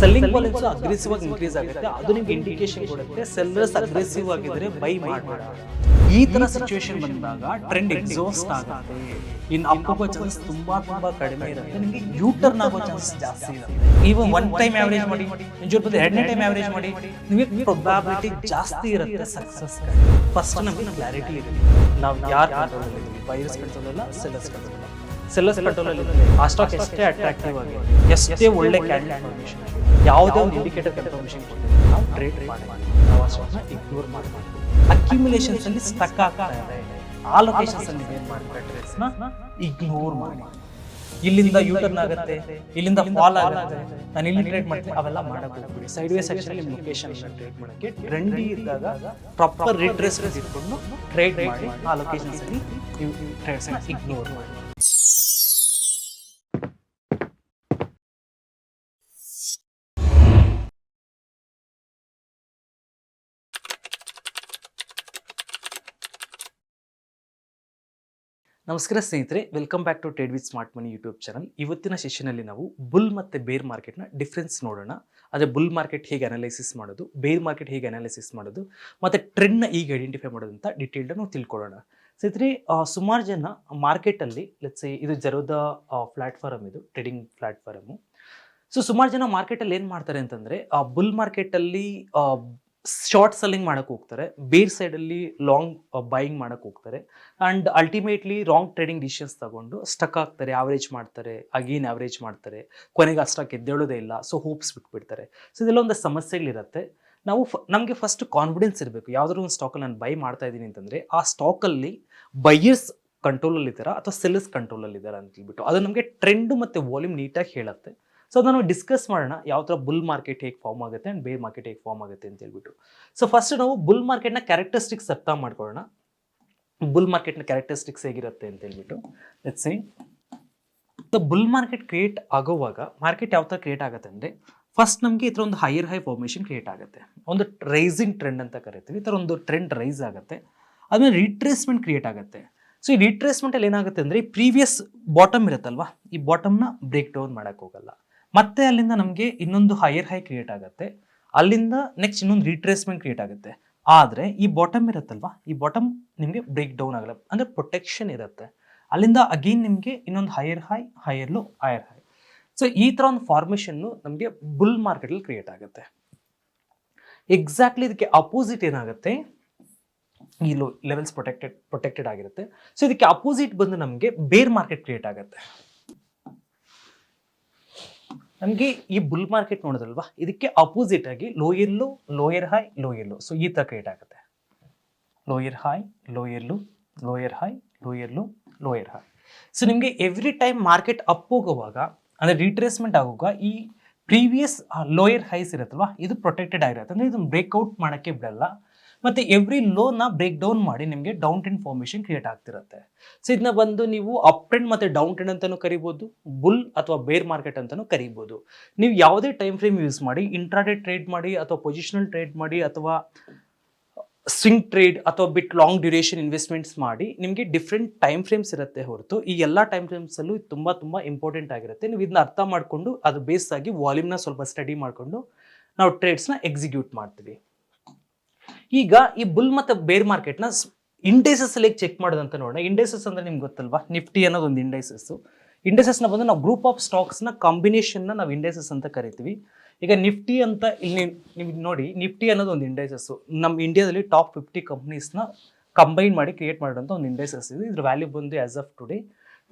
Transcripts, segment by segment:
Selling volumes aggressive ಆಗಿ increase ಆಗುತ್ತೆ, ಅದು ನಿಮ್ಗೆ ಇಂಡಿಕೇಶನ್ ಕೊಡುತ್ತೆ ಸೆಲ್ಲರ್ಸ್ ಅಗ್ರೆಸಿವ್ ಆಗಿದ್ರೆ ಬೈ ಮಾಡಬೇಡ. ಈ ತರ ಸಿಚುವೇಶನ್ ಬಂದಾಗ ಟ್ರೆಂಡ್ ಎಕ್ಸಾಸ್ಟ್ ಆಗುತ್ತೆ, ಇನ್ನು ಅಪ್ ಹೋಗೋ ಚಾನ್ಸ್ ತುಂಬಾ ಕಡಿಮೆ ಇರುತ್ತೆ, ನಿಮಗೆ ಯೂ ಟರ್ನ್ ಆಗೋ ಚಾನ್ಸ್ ಜಾಸ್ತಿ ಇರುತ್ತೆ. ಈವನ್ ಒನ್ ಟೈಮ್ ಆವರೇಜ್ ಮಾಡಿ, ನಿಜವಾಗ್ಲೂ ಎರಡನೇ ಟೈಮ್ ಆವರೇಜ್ ಮಾಡಿ, ನಿಮಗೆ ಪ್ರೊಬಾಬಿಲಿಟಿ ಜಾಸ್ತಿ ಇರುತ್ತೆ ಸಕ್ಸಸ್. ಫಸ್ಟ್ ನಮಗೆ ಕ್ಲಾರಿಟಿ ಇರುತ್ತೆ, ನಾವು ಯಾರು ಕಂಟ್ರೋಲ್ ಅಲ್ಲಿ ಇದ್ದೀವಿ, ಬೈಯರ್ಸ್ ಕಂಟ್ರೋಲ್ ಅಲ್ಲ, ಸೆಲ್ಲರ್ಸ್ ಕಂಟ್ರೋಲ್ ಅಲ್ಲ. ಸೆಲ್ಲರ್ಸ್ ಕಂಟ್ರೋಲ್ ಅಲ್ಲಿ ಇದ್ದರೆ ಆ ಸ್ಟಾಕ್ ಎಷ್ಟೇ ಅಟ್ರಾಕ್ಟಿವ್ ಆಗಿದೆ, ಎಷ್ಟೇ ಒಳ್ಳೆ ಕ್ಯಾಂಡಲ್ ಇನ್ಫಾರ್ಮೇಷನ್, ಯಾವುದೇ ಒಂದು ಇಂಡಿಕೇಟರ್ ಇನ್ಫಾರ್ಮೇಷನ್ ಕೊಟ್ಟಿದ್ರೆ ನಾವು ಟ್ರೇಡ್ ಮಾಡಿ ನಾವು ಆ ಸ್ಟಾಕ್ನ ಇಗ್ನೋರ್ ಮಾಡಬಾರ್ದು. ಅಕ್ಯುಮುಲೇಷನ್ಸ್ ಅಲ್ಲಿ ಸ್ಟಕ್ ಆಗ್ತಾ ಇದೆ, ಆ ಲೊಕೇಶನ್ಸ್ ಅಲ್ಲಿ ಏನು ಮಾಡ್ತಾರೆ, ಟ್ರೇಡ್ಸ್ನ ಇಗ್ನೋರ್ ಮಾಡಿ. ಇಲ್ಲಿಂದ ಯೂಟರ್ನ್ ಆಗುತ್ತೆ, ಇಲ್ಲಿಂದ ಫಾಲ್ ಆಗುತ್ತೆ, ನಾನು ಇಲ್ಲಿ ಟ್ರೇಡ್ ಮಾಡ್ತೀನಿ, ಅವೆಲ್ಲ ಮಾಡಕ್ಕೆ ಹೋಗ್ಬಿಡಿ. ಸೈಡ್ ವೇ ಸೆಕ್ಷನ್ ನಿಮ್ಮ ಲೊಕೇಶನ್ ಟ್ರೇಡ್ ಮಾಡೋಕ್ಕೆ ಟ್ರೆಂಡಿ ಇದ್ದಾಗ ಪ್ರಾಪರ್ ರಿಟ್ರೇಸ್ಮೆಂಟ್ ಇಟ್ಕೊಂಡು ಟ್ರೇಡ್ ಮಾಡಿ, ಆ ಲೊಕೇಶನ್ಸ್ ಅಲ್ಲಿ ನೀವು ಟ್ರೇಡ್ಸ್ನ ಇಗ್ನೋರ್ ಮಾಡಿ. ನಮಸ್ಕಾರ ಸ್ನೇಹಿತರೆ, welcome back to trade with smart money YouTube channel. ಇವತ್ತಿನ ಸೆಷನಲ್ಲಿ ನಾವು ಬುಲ್ ಮತ್ತು ಬೇರ್ ಮಾರ್ಕೆಟ್ನ ಡಿಫ್ರೆನ್ಸ್ ನೋಡೋಣ. ಅದೇ ಬುಲ್ ಮಾರ್ಕೆಟ್ ಹೇಗೆ ಅನಾಲಿಸಿಸ್ ಮಾಡೋದು, ಬೇರ್ ಮಾರ್ಕೆಟ್ ಹೇಗೆ ಅನಾಲಿಸಿಸ್ ಮಾಡೋದು, ಮತ್ತು ಟ್ರೆಂಡ್ನ ಈಗ ಐಡೆಂಟಿಫೈ ಮಾಡೋದು ಅಂತ ಡೀಟೇಲ್ಡ್ ನಾವು ತಿಳ್ಕೊಳ್ಳೋಣ. ಸ್ನೇಹಿತರೆ, ಸುಮಾರು ಜನ ಮಾರ್ಕೆಟಲ್ಲಿ ಲೆಟ್ಸ್ ಇದು ಜರೋದ ಪ್ಲಾಟ್ಫಾರಮ್, ಇದು ಟ್ರೇಡಿಂಗ್ ಪ್ಲಾಟ್ಫಾರಮು. ಸೊ ಸುಮಾರು ಜನ ಮಾರ್ಕೆಟಲ್ಲಿ ಏನು ಮಾಡ್ತಾರೆ ಅಂತಂದರೆ, ಬುಲ್ ಮಾರ್ಕೆಟಲ್ಲಿ ಶಾರ್ಟ್ ಸೆಲ್ಲಿಂಗ್ ಮಾಡೋಕ್ಕೆ ಹೋಗ್ತಾರೆ, ಬೇರ್ ಸೈಡಲ್ಲಿ ಲಾಂಗ್ ಬೈಯಿಂಗ್ ಮಾಡೋಕ್ಕೆ ಹೋಗ್ತಾರೆ, and ultimately wrong trading decisions ತಗೊಂಡು ಸ್ಟಕ್ ಆಗ್ತಾರೆ, ಆವ್ರೇಜ್ ಮಾಡ್ತಾರೆ, ಅಗೇನ್ ಆವ್ರೇಜ್ ಮಾಡ್ತಾರೆ, ಕೊನೆಗೆ ಆ ಸ್ಟಾಕ್ ಎದ್ದೇಳೋದೇ ಇಲ್ಲ, ಸೊ ಹೋಪ್ಸ್ ಬಿಟ್ಬಿಡ್ತಾರೆ. ಸೊ ಇದೆಲ್ಲ ಒಂದು ಸಮಸ್ಯೆಗಳಿರುತ್ತೆ. ನಾವು ನಮಗೆ ಫಸ್ಟ್ ಕಾನ್ಫಿಡೆನ್ಸ್ ಇರಬೇಕು, ಯಾವುದಾದ್ರು ಒಂದು ಸ್ಟಾಕಲ್ಲಿ ನಾನು ಬೈ ಮಾಡ್ತಾ ಇದ್ದೀನಿ ಅಂತಂದರೆ ಆ ಸ್ಟಾಕಲ್ಲಿ ಬೈಯರ್ಸ್ ಕಂಟ್ರೋಲಲ್ಲಿ ಇದ್ದಾರಾ ಅಥವಾ ಸೆಲ್ಲರ್ಸ್ ಕಂಟ್ರೋಲಲ್ಲಿ ಇದ್ದಾರಾ ಅಂತ ಹೇಳ್ಬಿಟ್ಟು ಅದು ನಮಗೆ ಟ್ರೆಂಡು ಮತ್ತು ವಾಲ್ಯೂಮ್ ನೀಟಾಗಿ ಹೇಳುತ್ತೆ. ಸೊ ಅದನ್ನು ಡಿಸ್ಕಸ್ ಮಾಡೋಣ, ಯಾವ ಥರ ಬುಲ್ ಮಾರ್ಕೆಟ್ ಹೇಗೆ ಫಾರ್ಮ್ ಆಗುತ್ತೆ ಆ್ಯಂಡ್ ಬೇರ್ ಮಾರ್ಕೆಟ್ ಹೇಗೆ ಫಾರ್ಮ್ ಆಗುತ್ತೆ ಅಂತ ಹೇಳ್ಬಿಟ್ಟು. ಸೊ ಫಸ್ಟ್ ನಾವು ಬುಲ್ ಮಾರ್ಕೆಟ್ನ ಕ್ಯಾರೆಕ್ಟರಿಸ್ಟಿಕ್ಸ್ ಅರ್ಥ ಮಾಡ್ಕೊಳ್ಳೋಣ. ಬುಲ್ ಮಾರ್ಕೆಟ್ನ ಕ್ಯಾರೆಕ್ಟರಿಸ್ಟಿಕ್ಸ್ ಹೇಗಿರುತ್ತೆ ಅಂತ ಹೇಳ್ಬಿಟ್ಟು let's say bull market create ಆಗೋವಾಗ ಮಾರ್ಕೆಟ್ ಯಾವ ಥರ ಕ್ರಿಯೇಟ್ ಆಗುತ್ತೆ ಅಂದರೆ, ಫಸ್ಟ್ ನಮಗೆ ಈ ಥರ ಒಂದು ಹೈಯರ್ ಹೈ ಫಾರ್ಮೇಷನ್ ಕ್ರಿಯೇಟ್ ಆಗುತ್ತೆ, ಒಂದು ರೈಸಿಂಗ್ ಟ್ರೆಂಡ್ ಅಂತ ಕರಿತೀವಿ. ಈ ಥರ ಒಂದು ಟ್ರೆಂಡ್ ರೈಸ್ ಆಗುತ್ತೆ, ಆದ್ಮೇಲೆ ರಿಟ್ರೇಸ್ಮೆಂಟ್ ಕ್ರಿಯೇಟ್ ಆಗುತ್ತೆ. ಸೊ ಈ ರಿಟ್ರೇಸ್ಮೆಂಟಲ್ಲಿ ಏನಾಗುತ್ತೆ ಅಂದರೆ, ಈ ಪ್ರೀವಿಯಸ್ ಬಾಟಮ್ ಇರುತ್ತಲ್ವ, ಈ ಬಾಟಮ್ನ ಬ್ರೇಕ್ ಡೌನ್ ಮಾಡೋಕ್ಕೆ ಹೋಗಲ್ಲ, ಮತ್ತೆ ಅಲ್ಲಿಂದ ನಮಗೆ ಇನ್ನೊಂದು ಹೈಯರ್ ಹೈ ಕ್ರಿಯೇಟ್ ಆಗುತ್ತೆ, ಅಲ್ಲಿಂದ ನೆಕ್ಸ್ಟ್ ಇನ್ನೊಂದು ರಿಟ್ರೇಸ್ಮೆಂಟ್ ಕ್ರಿಯೇಟ್ ಆಗುತ್ತೆ. ಆದರೆ ಈ ಬಾಟಮ್ ಇರುತ್ತಲ್ವ, ಈ ಬಾಟಮ್ ನಿಮಗೆ ಬ್ರೇಕ್ ಡೌನ್ ಆಗಲ್ಲ, ಅಂದರೆ ಪ್ರೊಟೆಕ್ಷನ್ ಇರುತ್ತೆ. ಅಲ್ಲಿಂದ ಅಗೇನ್ ನಿಮಗೆ ಇನ್ನೊಂದು higher high, higher low, higher high. So ಈ ಥರ ಒಂದು ಫಾರ್ಮೇಷನ್ನು ನಮಗೆ ಬುಲ್ ಮಾರ್ಕೆಟಲ್ಲಿ ಕ್ರಿಯೇಟ್ ಆಗುತ್ತೆ. ಎಕ್ಸಾಕ್ಟ್ಲಿ ಇದಕ್ಕೆ ಅಪೋಸಿಟ್ ಏನಾಗುತ್ತೆ, ಈ ಲೋ ಲೆವೆಲ್ಸ್ ಪ್ರೊಟೆಕ್ಟೆಡ್ ಆಗಿರುತ್ತೆ. ಸೊ ಇದಕ್ಕೆ ಅಪೋಸಿಟ್ ಬಂದು ನಮಗೆ ಬೇರ್ ಮಾರ್ಕೆಟ್ ಕ್ರಿಯೇಟ್ ಆಗುತ್ತೆ. ನಮಗೆ ಈ ಬುಲ್ ಮಾರ್ಕೆಟ್ ನೋಡೋದಲ್ವಾ, ಇದಕ್ಕೆ ಅಪೋಸಿಟ್ ಆಗಿ lower low, lower high, lower low. So ಈ ಥರ ಕ್ರಿಯೇಟ್ ಆಗುತ್ತೆ, lower high, lower low, lower high, lower low, lower high. So ನಿಮಗೆ ಎವ್ರಿ ಟೈಮ್ ಮಾರ್ಕೆಟ್ ಅಪ್ ಹೋಗುವಾಗ ಅಂದರೆ ರಿಟ್ರೇಸ್ಮೆಂಟ್ ಆಗುವಾಗ ಈ ಪ್ರೀವಿಯಸ್ ಲೋಯರ್ ಹೈಸ್ ಇರುತ್ತಲ್ವ, ಇದು ಪ್ರೊಟೆಕ್ಟೆಡ್ ಆಗಿರುತ್ತೆ, ಅಂದರೆ ಇದನ್ನು ಬ್ರೇಕ್ಔಟ್ ಮಾಡೋಕ್ಕೆ ಬಿಡಲ್ಲ. ಮತ್ತು ಎವ್ರಿ ಲೋನ ಬ್ರೇಕ್ ಡೌನ್ ಮಾಡಿ ನಿಮಗೆ ಡೌನ್ ಟ್ರೆಂಡ್ ಫಾರ್ಮೇಷನ್ ಕ್ರಿಯೇಟ್ ಆಗ್ತಿರುತ್ತೆ. ಸೊ ಇದನ್ನ ಬಂದು ನೀವು ಅಪ್ ಟ್ರೆಂಡ್ ಮತ್ತು ಡೌನ್ ಟ್ರೆಂಡ್ ಅಂತಲೂ ಕರಿಬೋದು, ಬುಲ್ ಅಥವಾ ಬೇರ್ ಮಾರ್ಕೆಟ್ ಅಂತಲೂ ಕರಿಬೋದು. ನೀವು ಯಾವುದೇ ಟೈಮ್ ಫ್ರೇಮ್ ಯೂಸ್ ಮಾಡಿ, ಇಂಟ್ರಾಡೇ ಟ್ರೇಡ್ ಮಾಡಿ ಅಥವಾ ಪೊಸಿಷನಲ್ ಟ್ರೇಡ್ ಮಾಡಿ ಅಥವಾ ಸ್ವಿಂಗ್ ಟ್ರೇಡ್ ಅಥವಾ ಬಿಟ್ ಲಾಂಗ್ ಡ್ಯೂರೇಷನ್ ಇನ್ವೆಸ್ಟ್ಮೆಂಟ್ಸ್ ಮಾಡಿ, ನಿಮಗೆ ಡಿಫ್ರೆಂಟ್ ಟೈಮ್ ಫ್ರೇಮ್ಸ್ ಇರುತ್ತೆ ಹೊರತು ಈ ಎಲ್ಲ ಟೈಮ್ ಫ್ರೇಮ್ಸಲ್ಲೂ ತುಂಬ ಇಂಪಾರ್ಟೆಂಟ್ ಆಗಿರುತ್ತೆ. ನೀವು ಇದನ್ನ ಅರ್ಥ ಮಾಡಿಕೊಂಡು ಅದು ಬೇಸ್ ಆಗಿ ವಾಲ್ಯೂಮ್ನ ಸ್ವಲ್ಪ ಸ್ಟಡಿ ಮಾಡಿಕೊಂಡು ನಾವು ಟ್ರೇಡ್ಸ್ನ ಎಕ್ಸಿಕ್ಯೂಟ್ ಮಾಡ್ತೀವಿ. ಈಗ ಈ ಬುಲ್ ಮತ್ತು ಬೇರ್ ಮಾರ್ಕೆಟ್ನ ಇಂಡೈಸಸ್ ಅಲ್ಲಿ ಚೆಕ್ ಮಾಡೋದಂತ ನೋಡೋಣ. ಇಂಡೈಸಸ್ ಅಂದರೆ ನಿಮ್ಗೆ ಗೊತ್ತಲ್ವಾ, ನಿಫ್ಟಿ ಅನ್ನೋದು ಒಂದು ಇಂಡೈಸಸ್ಸು. ಇಂಡೈಸಸ್ನ ಬಂದು ನಾವು ಗ್ರೂಪ್ ಆಫ್ ಸ್ಟಾಕ್ಸ್ನ ಕಾಂಬಿನೇಷನ್ನ ನಾವು ಇಂಡೈಸಸ್ ಅಂತ ಕರಿತೀವಿ. ಈಗ ನಿಫ್ಟಿ ಅಂತ ಇಲ್ಲಿ ನಿಮ್ಗೆ ನೋಡಿ, ನಿಫ್ಟಿ ಅನ್ನೋದು ಒಂದು ಇಂಡೈಸಸ್ಸು. ನಮ್ಮ ಇಂಡಿಯಾದಲ್ಲಿ ಟಾಪ್ 50 ಕಂಪ್ನೀಸ್ನ ಕಂಬೈನ್ ಮಾಡಿ ಕ್ರಿಯೇಟ್ ಮಾಡೋಂಥ ಒಂದು ಇಂಡೈಸಸ್ ಇದು. ಇದ್ರ ವ್ಯಾಲ್ಯೂ ಬಂದು ಆಸ್ ಆಫ್ ಟುಡೇ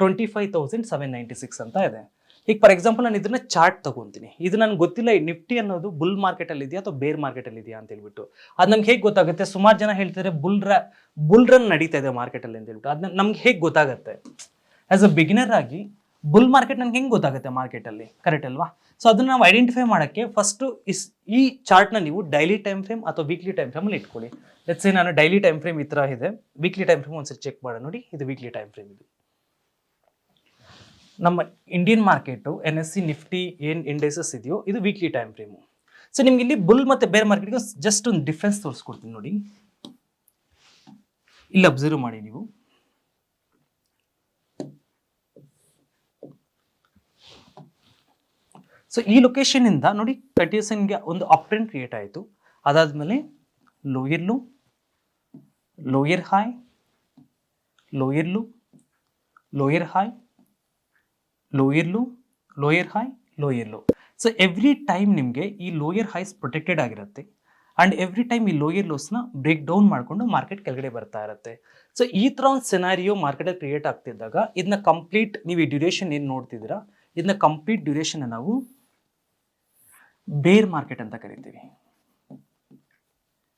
25,796 ಅಂತ ಇದೆ. ಈಗ ಫಾರ್ ಎಕ್ಸಾಂಪಲ್ ನಾನು ಇದನ್ನ ಚಾರ್ಟ್ ತಗೊಂತೀನಿ, ಇದು ನನಗೆ ಗೊತ್ತಿಲ್ಲ ಈ ನಿಫ್ಟಿ ಅನ್ನೋದು ಬುಲ್ ಮಾರ್ಕೆಟಲ್ಲಿ ಇದೆಯಾ ಅಥವಾ ಬೇರ್ ಮಾರ್ಕೆಟಲ್ಲಿ ಇದೆಯಾ ಅಂತ ಹೇಳ್ಬಿಟ್ಟು. ಅದು ನಮ್ಗೆ ಹೇಗೆ ಗೊತ್ತಾಗುತ್ತೆ? ಸುಮಾರು ಜನ ಹೇಳ್ತಾರೆ ಬುಲ್ ರನ್ ನಡೀತಾ ಇದೆ ಮಾರ್ಕೆಟಲ್ಲಿ ಅಂತ ಹೇಳ್ಬಿಟ್ಟು. ಅದನ್ನ ನಮ್ಗೆ ಹೇಗೆ ಗೊತ್ತಾಗುತ್ತೆ? ಆಸ್ ಅ ಬಿಗಿನರ್ ಆಗಿ ಬುಲ್ ಮಾರ್ಕೆಟ್ ನನಗೆ ಹೆಂಗೆ ಗೊತ್ತಾಗುತ್ತೆ ಮಾರ್ಕೆಟಲ್ಲಿ, ಕರೆಕ್ಟ್ ಅಲ್ವಾ? ಸೊ ಅದನ್ನು ನಾವು ಐಡೆಂಟಿಫೈ ಮಾಡೋಕ್ಕೆ ಫಸ್ಟು ಈ ಚಾರ್ಟ್ನ ನೀವು ಡೈಲಿ ಟೈಮ್ ಫ್ರೇಮ್ ಅಥವಾ ವೀಕ್ಲಿ ಟೈಮ್ ಫ್ರೇಮಲ್ಲಿ ಇಟ್ಕೊಳ್ಳಿ. ಲೆಟ್ಸ್ ಸೇ ನಾನು ಡೈಲಿ ಟೈಮ್ ಫ್ರೇಮ್ ಈ ಥರ ಇದೆ, ವೀಕ್ಲಿ ಟೈಮ್ ಫ್ರೇಮ್ ಒಂದ್ಸರಿ ಚೆಕ್ ಮಾಡೋಣ. ನೋಡಿ, ಇದು ವೀಕ್ಲಿ ಟೈಮ್ ಫ್ರೇಮ್. ಇದು ನಮ್ಮ ಇಂಡಿಯನ್ ಮಾರ್ಕೆಟು NSE ನಿಫ್ಟಿ ಏನು ಇಂಡೈಸಸ್ ಇದೆಯೋ ಇದು ವೀಕ್ಲಿ ಟೈಮ್ ಫ್ರೇಮು. ಸೊ ನಿಮ್ಗೆ ಇಲ್ಲಿ ಬುಲ್ ಮತ್ತು ಬೇರ್ ಮಾರ್ಕೆಟ್ಗೆ ಜಸ್ಟ್ ಒಂದು ಡಿಫ್ರೆನ್ಸ್ ತೋರಿಸ್ಕೊಡ್ತೀನಿ ನೋಡಿ. ಇಲ್ಲಿ ಅಬ್ಸರ್ವ್ ಮಾಡಿ ನೀವು. ಸೊ ಸೊ ಈ ಲೊಕೇಶನ್ ಇಂದ ನೋಡಿ ಕಂಟಿನ್ಯೂಸ್ಗೆ ಒಂದು ಅಪ್ ಟ್ರೆಂಡ್ ಕ್ರಿಯೇಟ್ ಆಯಿತು. ಅದಾದ್ಮೇಲೆ lower low, lower high, lower low, lower high, lower low, lower high, lower low. So every time ನಿಮಗೆ ಈ ಲೋಯರ್ ಹೈಸ್ ಪ್ರೊಟೆಕ್ಟೆಡ್ ಆಗಿರುತ್ತೆ ಆ್ಯಂಡ್ ಎವ್ರಿ ಟೈಮ್ ಈ ಲೋಯರ್ ಲೋಸ್ನ ಬ್ರೇಕ್ ಡೌನ್ ಮಾಡಿಕೊಂಡು ಮಾರ್ಕೆಟ್ ಕೆಳಗಡೆ ಬರ್ತಾ ಇರುತ್ತೆ. ಸೊ ಈ ಥರ ಒಂದು ಸಿನಾರಿಯೋ ಮಾರ್ಕೆಟಲ್ಲಿ ಕ್ರಿಯೇಟ್ ಆಗ್ತಿದ್ದಾಗ ಇದನ್ನ ಕಂಪ್ಲೀಟ್ ನೀವು ಈ ಡ್ಯೂರೇಷನ್ ಏನು ನೋಡ್ತಿದ್ದೀರಾ, ಇದನ್ನ ಕಂಪ್ಲೀಟ್ ಡ್ಯೂರೇಷನ್ ನಾವು ಬೇರ್ ಮಾರ್ಕೆಟ್ ಅಂತ ಕರಿತೀವಿ.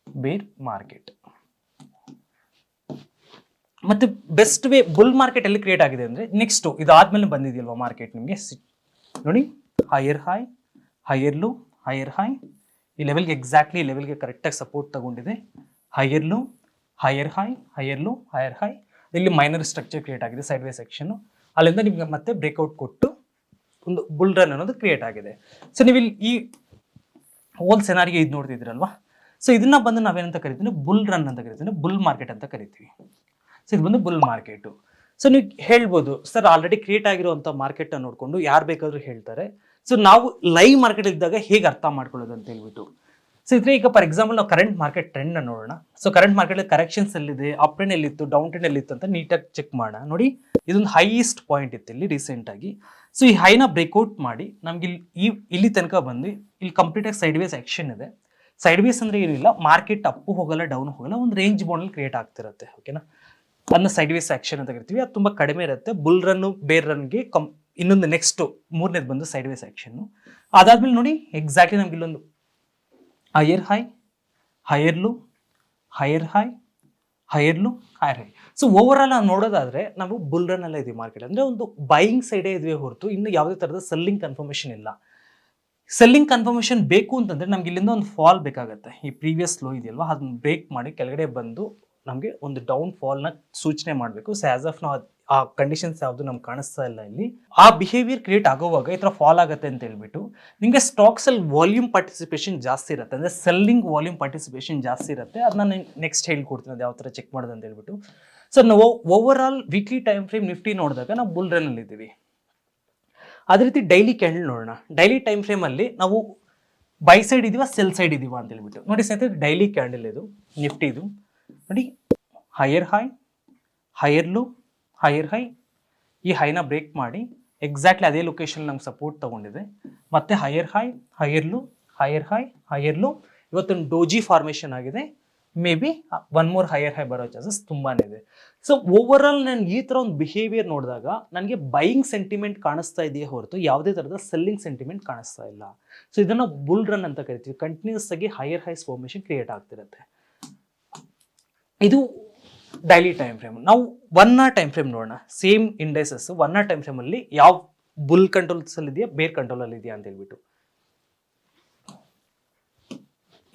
ಬೇರ್ ಮಾರ್ಕೆಟ್. ಮತ್ತೆ ಬೆಸ್ಟ್ ವೇ ಬುಲ್ ಮಾರ್ಕೆಟ್ ಎಲ್ಲಿ ಕ್ರಿಯೇಟ್ ಆಗಿದೆ ಅಂದ್ರೆ ನೆಕ್ಸ್ಟ್ ಇದಾದ್ಮೇಲೆ ಬಂದಿದೆಯಲ್ವಾ ಮಾರ್ಕೆಟ್ ನಿಮಗೆ ನೋಡಿ, higher high, higher low, higher high, ಈ ಲೆವೆಲ್ಗೆ ಎಕ್ಸಾಕ್ಟ್ಲಿ ಲೆವೆಲ್ಗೆ ಕರೆಕ್ಟಾಗಿ ಸಪೋರ್ಟ್ ತಗೊಂಡಿದೆ. Higher low, higher high, higher low, higher high, ಇಲ್ಲಿ ಮೈನರ್ ಸ್ಟ್ರಕ್ಚರ್ ಕ್ರಿಯೇಟ್ ಆಗಿದೆ ಸೈಡ್ ವೇ ಸೆಕ್ಷನ್. ಅಲ್ಲಿಂದ ನಿಮ್ಗೆ ಮತ್ತೆ ಬ್ರೇಕ್ಔಟ್ ಕೊಟ್ಟು ಒಂದು ಬುಲ್ ರನ್ ಅನ್ನೋದು ಕ್ರಿಯೇಟ್ ಆಗಿದೆ. ಸೊ ನೀವು ಇಲ್ಲಿ ಈ ಹೋಲ್ ಸೆನಾರಿಗೆ ಇದು ನೋಡ್ತಿದ್ರಲ್ವಾ, ಸೊ ಇದನ್ನ ಬಂದು ನಾವೇನಂತ ಕರಿತೀವಿ, ಬುಲ್ ರನ್ ಅಂತ ಕರಿತೀವಿ, ಬುಲ್ ಮಾರ್ಕೆಟ್ ಅಂತ ಕರಿತೀವಿ. ಸೊ ಇದು ಬಂದು ಬುಲ್ ಮಾರ್ಕೆಟು. ಸೊ ನೀವು ಹೇಳ್ಬೋದು ಸರ್ ಆಲ್ರೆಡಿ ಕ್ರಿಯೇಟ್ ಆಗಿರುವಂಥ ಮಾರ್ಕೆಟನ್ನು ನೋಡಿಕೊಂಡು ಯಾರು ಬೇಕಾದರೂ ಹೇಳ್ತಾರೆ, ಸೊ ನಾವು ಲೈವ್ ಮಾರ್ಕೆಟ್ ಇದ್ದಾಗ ಹೇಗೆ ಅರ್ಥ ಮಾಡ್ಕೊಳ್ಳೋದು ಅಂತ ಹೇಳ್ಬಿಟ್ಟು. ಸೊ ಇದ್ರೆ ಈಗ ಫಾರ್ ಎಕ್ಸಾಂಪಲ್ ನಾವು ಕರೆಂಟ್ ಮಾರ್ಕೆಟ್ ಟ್ರೆಂಡ್ ನೋಡೋಣ. ಸೊ ಕರೆಂಟ್ ಮಾರ್ಕೆಟ್ ಕರೆಕ್ಷನ್ಸ್ ಎಲ್ಲಿದೆ, ಅಪ್ ಟ್ರೆಂಡ್ ಎಲ್ಲಿತ್ತು, ಡೌನ್ ಟ್ರೆಂಡ್ ಎಲ್ಲಿತ್ತು ಅಂತ ನೀಟಾಗಿ ಚೆಕ್ ಮಾಡೋಣ. ನೋಡಿ ಇದೊಂದು ಹೈಯೆಸ್ಟ್ ಪಾಯಿಂಟ್ ಇತ್ತು ಇಲ್ಲಿ ರೀಸೆಂಟಾಗಿ. ಸೊ ಈ ಹೈನ ಬ್ರೇಕ್ಔಟ್ ಮಾಡಿ ನಮ್ಗೆ ಇಲ್ಲಿ ತನಕ ಬಂದು ಇಲ್ಲಿ ಕಂಪ್ಲೀಟಾಗಿ ಸೈಡ್ ವೇಸ್ ಆಕ್ಷನ್ ಇದೆ. ಸೈಡ್ ವೇಸ್ ಅಂದರೆ ಏನಿಲ್ಲ, ಮಾರ್ಕೆಟ್ ಅಪ್ಪು ಹೋಗಲ್ಲ ಡೌನ್ ಹೋಗಲ್ಲ, ಒಂದು ರೇಂಜ್ ಬಾಂಡಲ್ಲಿ ಕ್ರಿಯೇಟ್ ಆಗ್ತಿರುತ್ತೆ. ಓಕೆನಾ, ಅದನ್ನ ಸೈಡ್ ವೇಸ್ ಆಕ್ಷನ್ ಅಂತ ಕರಿತೀವಿ. ಅದು ತುಂಬ ಕಡಿಮೆ ಇರುತ್ತೆ. ಬುಲ್ ರನ್ನು ಬೇರ್ ರನ್ಗೆ ಇನ್ನೊಂದು ನೆಕ್ಸ್ಟ್ ಮೂರನೇದು ಬಂದು ಸೈಡ್ ವೇಸ್ ಆಕ್ಷನ್ನು. ಅದಾದ್ಮೇಲೆ ನೋಡಿ ಎಕ್ಸಾಕ್ಟ್ಲಿ ನಮ್ಗೆ ಇಲ್ಲೊಂದು higher high, higher low, higher high, higher low, higher high. So over all ನಾವು ನೋಡೋದಾದ್ರೆ ನಾವು ಬುಲ್ ರನ್ ಅಲ್ಲ ಇದೀವಿ ಮಾರ್ಕೆಟ್ ಅಂದ್ರೆ ಒಂದು ಬೈಯಿಂಗ್ ಸೈಡೇ ಇದ್ವಿ ಹೊರತು ಇನ್ನು ಯಾವುದೇ ಥರದ ಸೆಲ್ಲಿಂಗ್ ಕನ್ಫರ್ಮೇಷನ್ ಇಲ್ಲ. ಸೆಲ್ಲಿಂಗ್ ಕನ್ಫರ್ಮೇಷನ್ ಬೇಕು ಅಂತಂದ್ರೆ ನಮ್ಗೆ ಇಲ್ಲಿಂದ ಒಂದು ಫಾಲ್ ಬೇಕಾಗುತ್ತೆ. ಈ ಪ್ರೀವಿಯಸ್ ಲೋ ಇದೆಯಲ್ವಾ ಅದನ್ನ ಬ್ರೇಕ್ ಮಾಡಿ ಕೆಳಗಡೆ ಬಂದು ನಮಗೆ ಒಂದು ಡೌನ್ ಫಾಲ್ನ ಸೂಚನೆ ಮಾಡಬೇಕು. ಸೊ ಆಸ್ ಆಫ್ ನಾವು ಆ ಕಂಡೀಷನ್ಸ್ ಯಾವುದು ನಮ್ಗೆ ಕಾಣಿಸ್ತಾ ಇಲ್ಲ ಇಲ್ಲಿ. ಆ ಬಿಹೇವಿಯರ್ ಕ್ರಿಯೇಟ್ ಆಗೋವಾಗ ಈ ಥರ ಫಾಲ್ ಆಗುತ್ತೆ ಅಂತ ಹೇಳ್ಬಿಟ್ಟು ನಿಮಗೆ ಸ್ಟಾಕ್ಸಲ್ಲಿ ವಾಲ್ಯೂಮ್ ಪಾರ್ಟಿಸಿಪೇಷನ್ ಜಾಸ್ತಿ ಇರುತ್ತೆ, ಅಂದರೆ ಸೆಲ್ಲಿಂಗ್ ವಾಲ್ಯೂಮ್ ಪಾರ್ಟಿಸಿಪೇಷನ್ ಜಾಸ್ತಿ ಇರುತ್ತೆ. ಅದನ್ನ ನಾನು ನೆಕ್ಸ್ಟ್ ಹೇಳ್ಕೊಡ್ತೀನಿ ಅದು ಯಾವ ಥರ ಚೆಕ್ ಮಾಡೋದು ಅಂತ ಹೇಳ್ಬಿಟ್ಟು. ಸೊ ನಾವು over all weekly time frame Nifty ನೋಡಿದಾಗ ನಾವು ಬುಲ್ ರನ್ನಲ್ಲಿ ಇದ್ದೀವಿ. ಅದೇ ರೀತಿ ಡೈಲಿ ಕ್ಯಾಂಡಲ್ ನೋಡೋಣ. ಡೈಲಿ ಟೈಮ್ ಫ್ರೇಮಲ್ಲಿ ನಾವು ಬೈ ಸೈಡ್ ಇದೀವ ಸೆಲ್ ಸೈಡ್ ಇದೀವ ಅಂತ ಹೇಳ್ಬಿಟ್ಟು ನೋಡಿ. ಸ್ನೇಹಿತರೆ ಡೈಲಿ ಕ್ಯಾಂಡಲ್ ಇದು ನಿಫ್ಟಿ ಇದು ನೋಡಿ, higher high, higher low, higher high, ಈ ಹೈನ ಬ್ರೇಕ್ ಮಾಡಿ ಎಕ್ಸಾಕ್ಟ್ಲಿ ಅದೇ ಲೊಕೇಶನ್ ನಮ್ಗೆ ಸಪೋರ್ಟ್ ತಗೊಂಡಿದೆ. ಮತ್ತೆ higher high, higher low, higher high, higher low. ಇವತ್ತೊಂದು ಡೋಜಿ ಫಾರ್ಮೇಷನ್ ಆಗಿದೆ. May be one more higher high ಬರೋ ಚಾನ್ಸಸ್ ತುಂಬಾ ಇದೆ. ಸೊ ಓವರ್ ಆಲ್ ನಾನು ಈ ಥರ ಒಂದು ಬಿಹೇವಿಯರ್ ನೋಡಿದಾಗ ನನಗೆ ಬೈಯಿಂಗ್ ಸೆಂಟಿಮೆಂಟ್ ಕಾಣಿಸ್ತಾ ಇದೆಯೇ ಹೊರತು ಯಾವುದೇ ಥರದ ಸೆಲ್ಲಿಂಗ್ ಸೆಂಟಿಮೆಂಟ್ ಕಾಣಿಸ್ತಾ ಇಲ್ಲ. ಸೊ ಇದನ್ನು ಬುಲ್ ರನ್ ಅಂತ ಕರಿತೀವಿ. ಕಂಟಿನ್ಯೂಸ್ ಆಗಿ ಹೈಯರ್ ಹೈಸ್ ಫಾರ್ಮೇಷನ್ ಕ್ರಿಯೇಟ್ ಆಗ್ತಿರುತ್ತೆ. ಇದು ಡೈಲಿ ಟೈಮ್ ಫ್ರೇಮ್. ನಾವು 1 hour ಟೈಮ್ ಫ್ರೇಮ್ ನೋಡೋಣ. ಸೇಮ್ ಇಂಡೈಸಸ್ 1 hour ಟೈಮ್ ಫ್ರೇಮಲ್ಲಿ ಯಾವ ಬುಲ್ ಕಂಟ್ರೋಲ್ಸ್ ಅಲ್ಲಿ ಇದೆಯಾ ಬೇರ್ ಕಂಟ್ರೋಲ್ ಅಲ್ಲಿ ಇದೆಯಾ ಅಂತ ಹೇಳ್ಬಿಟ್ಟು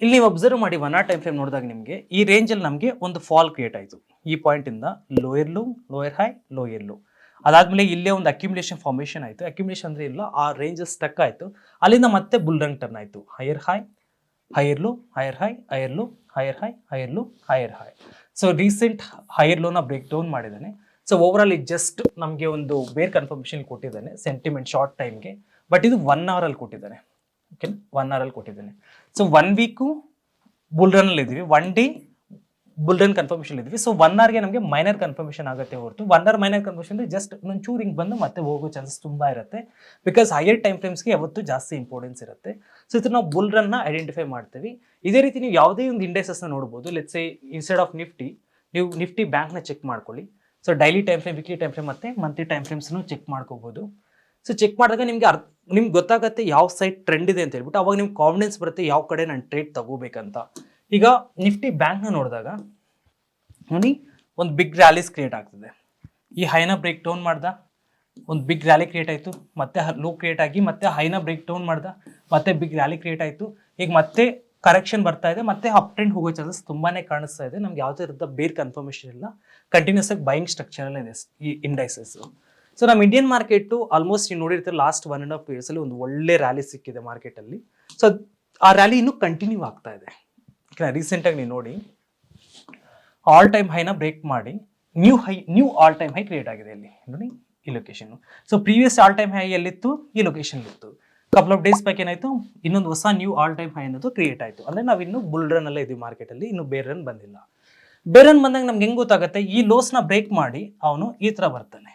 ಇಲ್ಲಿ ನೀವು ಅಬ್ಸರ್ವ್ ಮಾಡಿ. 1 hour ಟೈಮ್ ಫ್ರೇಮ್ ನೋಡಿದಾಗ ನಿಮಗೆ ಈ ರೇಂಜಲ್ಲಿ ನಮಗೆ ಒಂದು ಫಾಲ್ ಕ್ರಿಯೇಟ್ ಆಯಿತು. ಈ ಪಾಯಿಂಟಿಂದ lower low, lower high, lower low. ಅದಾದಮೇಲೆ ಇಲ್ಲೇ ಒಂದು ಅಕ್ಯುಮುಲೇಷನ್ ಫಾರ್ಮೇಷನ್ ಆಯಿತು. ಅಕ್ಯುಮುಲೇಷನ್ ಅಂದರೆ ಇಲ್ಲ, ಆ ರೇಂಜಸ್ ಸ್ಟಕ್ ಆಯಿತು. ಅಲ್ಲಿಂದ ಮತ್ತೆ ಬುಲ್ ರನ್ ಟರ್ನ್ ಆಯಿತು. Higher high, higher low, higher high, higher low, higher high, higher low, higher high. So recent higher ಲೋನ ಬ್ರೇಕ್ ಡೌನ್ ಮಾಡಿದ್ದಾನೆ. ಸೊ ಓವರ್ ಆಲ್ ಇದು ಜಸ್ಟ್ ನಮಗೆ ಒಂದು ಬೇರ್ ಕನ್ಫರ್ಮೇಷನ್ ಕೊಟ್ಟಿದ್ದಾನೆ ಸೆಂಟಿಮೆಂಟ್ ಶಾರ್ಟ್ ಟೈಮ್ಗೆ. ಬಟ್ ಇದು 1 hour ಅಲ್ಲಿ ಕೊಟ್ಟಿದ್ದಾನೆ. ಓಕೆ, 1 hour ಅಲ್ಲಿ ಕೊಟ್ಟಿದ್ದಾನೆ. ಸೊ 1 week ಬುಲ್ ರನ್ ಅಲ್ಲಿ ಇದ್ದೀವಿ, 1 day ಬುಲ್ ರನ್ ಕನ್ಫರ್ಮೇಷನ್ ಇದ್ವಿ. ಸೊ 1 hourಗೆ ನಮಗೆ ಮೈನರ್ ಕನ್ಫರ್ಮೇಷನ್ ಆಗುತ್ತೆ ಹೊರತು 1 hour ಮೈನರ್ ಕನ್ಫರ್ಮೇಷನ್ ಜಸ್ಟ್ ಒಂಚೂರು ಹಿಂಗೆ ಬಂದು ಮತ್ತೆ ಹೋಗೋ ಚಾನ್ಸಸ್ ತುಂಬ ಇರುತ್ತೆ. ಬಿಕಾಸ್ ಹೈಯರ್ ಟೈಮ್ ಫ್ರೇಮ್ಸ್ಗೆ ಯಾವತ್ತು ಜಾಸ್ತಿ ಇಂಪಾರ್ಟೆನ್ಸ್ ಇರುತ್ತೆ. ಸೊ ಇದು ನಾವು ಬುಲ್ ರನ್ನ ಐಡೆಂಟಿಫೈ ಮಾಡ್ತೀವಿ. ಇದೇ ರೀತಿ ನೀವು ಯಾವುದೇ ಒಂದು ಇಂಡೈಸಸ್ನ ನೋಡ್ಬೋದು. Let's say instead of Nifty ನೀವು ನಿಫ್ಟಿ ಬ್ಯಾಂಕ್ನ ಚೆಕ್ ಮಾಡ್ಕೊಳ್ಳಿ. So daily time frame, weekly time frame ಮತ್ತು ಮಂತ್ಲಿ ಟೈಮ್ ಫ್ರೇಮ್ಸ್ನು ಚೆಕ್ ಮಾಡ್ಕೋಬೋದು. ಸೊ ಚೆಕ್ ಮಾಡಿದಾಗ ನಿಮ್ಗೆ ಗೊತ್ತಾಗುತ್ತೆ ಯಾವ ಸೈಡ್ ಟ್ರೆಂಡ್ ಇದೆ ಅಂತ ಹೇಳ್ಬಿಟ್ಟು. ಅವಾಗ ನಿಮ್ಗೆ ಕಾನ್ಫಿಡೆನ್ಸ್ ಬರುತ್ತೆ ಯಾವ ಕಡೆ ನಾನು ಟ್ರೇಡ್ ತಗೋಬೇಕಂತ. ಈಗ ನಿಫ್ಟಿ ಬ್ಯಾಂಕ್ನ ನೋಡಿದಾಗ ನೋಡಿ ಒಂದು ಬಿಗ್ ರ್ಯಾಲೀಸ್ ಕ್ರಿಯೇಟ್ ಆಗ್ತದೆ. ಈ ಹೈನ ಬ್ರೇಕ್ ಡೌನ್ ಮಾಡ್ದ, ಒಂದು ಬಿಗ್ ರ್ಯಾಲಿ ಕ್ರಿಯೇಟ್ ಆಯಿತು, ಮತ್ತೆ ಲೋ ಕ್ರಿಯೇಟ್ ಆಗಿ ಮತ್ತೆ ಹೈನ ಬ್ರೇಕ್ ಡೌನ್ ಮಾಡ್ದ, ಮತ್ತೆ ಬಿಗ್ ರ್ಯಾಲಿ ಕ್ರಿಯೇಟ್ ಆಯಿತು. ಈಗ ಮತ್ತೆ ಕರೆಕ್ಷನ್ ಬರ್ತಾ ಇದೆ, ಮತ್ತೆ ಅಪ್ ಟ್ರೆಂಡ್ ಹೋಗೋ ಚಾನ್ಸಸ್ ತುಂಬಾ ಕಾಣಿಸ್ತಾ ಇದೆ. ನಮ್ಗೆ ಯಾವುದೇ ರೀತಿಯ ಬೇರ್ ಕನ್ಫರ್ಮೇಷನ್ ಇಲ್ಲ. ಕಂಟಿನ್ಯೂಸ್ ಆಗಿ ಬೈಯಿಂಗ್ ಸ್ಟ್ರಕ್ಚರಲ್ಲೇ ಇದೆ ಈ ಇಂಡೈಸಸ್. ಸೊ ನಮ್ಮ ಇಂಡಿಯನ್ ಮಾರ್ಕೆಟು ಆಲ್ಮೋಸ್ಟ್ ನೀವು ನೋಡಿರ್ತೀರ ಲಾಸ್ಟ್ 1.5 years ಅಲ್ಲಿ ಒಂದು ಒಳ್ಳೆ ರ್ಯಾಲಿ ಸಿಕ್ಕಿದೆ ಮಾರ್ಕೆಟಲ್ಲಿ. ಸೊ ಆ ರ್ಯಾಲಿ ಇನ್ನೂ ಕಂಟಿನ್ಯೂ ಆಗ್ತಾ ಇದೆ. ರೀಸೆಂಟಾಗಿ ನೀವು ನೋಡಿ ಆಲ್ ಟೈಮ್ ಹೈನ ಬ್ರೇಕ್ ಮಾಡಿ new all time high create ಆಗಿದೆ ಇಲ್ಲಿ ನೋಡಿ ಈ location. So previous all time high ಎಲ್ಲಿತ್ತು, ಈ ಲೊಕೇಶನ್ ಇತ್ತು. ಕಪಲ್ ಆಫ್ ಡೇಸ್ ಬ್ಯಾಕ್ ಏನಾಯ್ತು, ಇನ್ನೊಂದು ಹೊಸ ನ್ಯೂ ಆಲ್ ಟೈಮ್ ಹೈ ಅನ್ನೋದು ಕ್ರಿಯೇಟ್ ಆಯಿತು. ಅಂದರೆ ನಾವು ಇನ್ನು ಬುಲ್ ರನ್ ಅಲ್ಲೇ ಇದೀವಿ ಮಾರ್ಕೆಟಲ್ಲಿ, ಇನ್ನು ಬೇರ್ ರನ್ ಬಂದಿಲ್ಲ. ಬೇರ್ ರನ್ ಬಂದಾಗ ನಮ್ಗೆ ಹೆಂಗೆ ಗೊತ್ತಾಗುತ್ತೆ, ಈ ಲೋಸ್ನ ಬ್ರೇಕ್ ಮಾಡಿ ಅವನು ಈ ಥರ ಬರ್ತಾನೆ,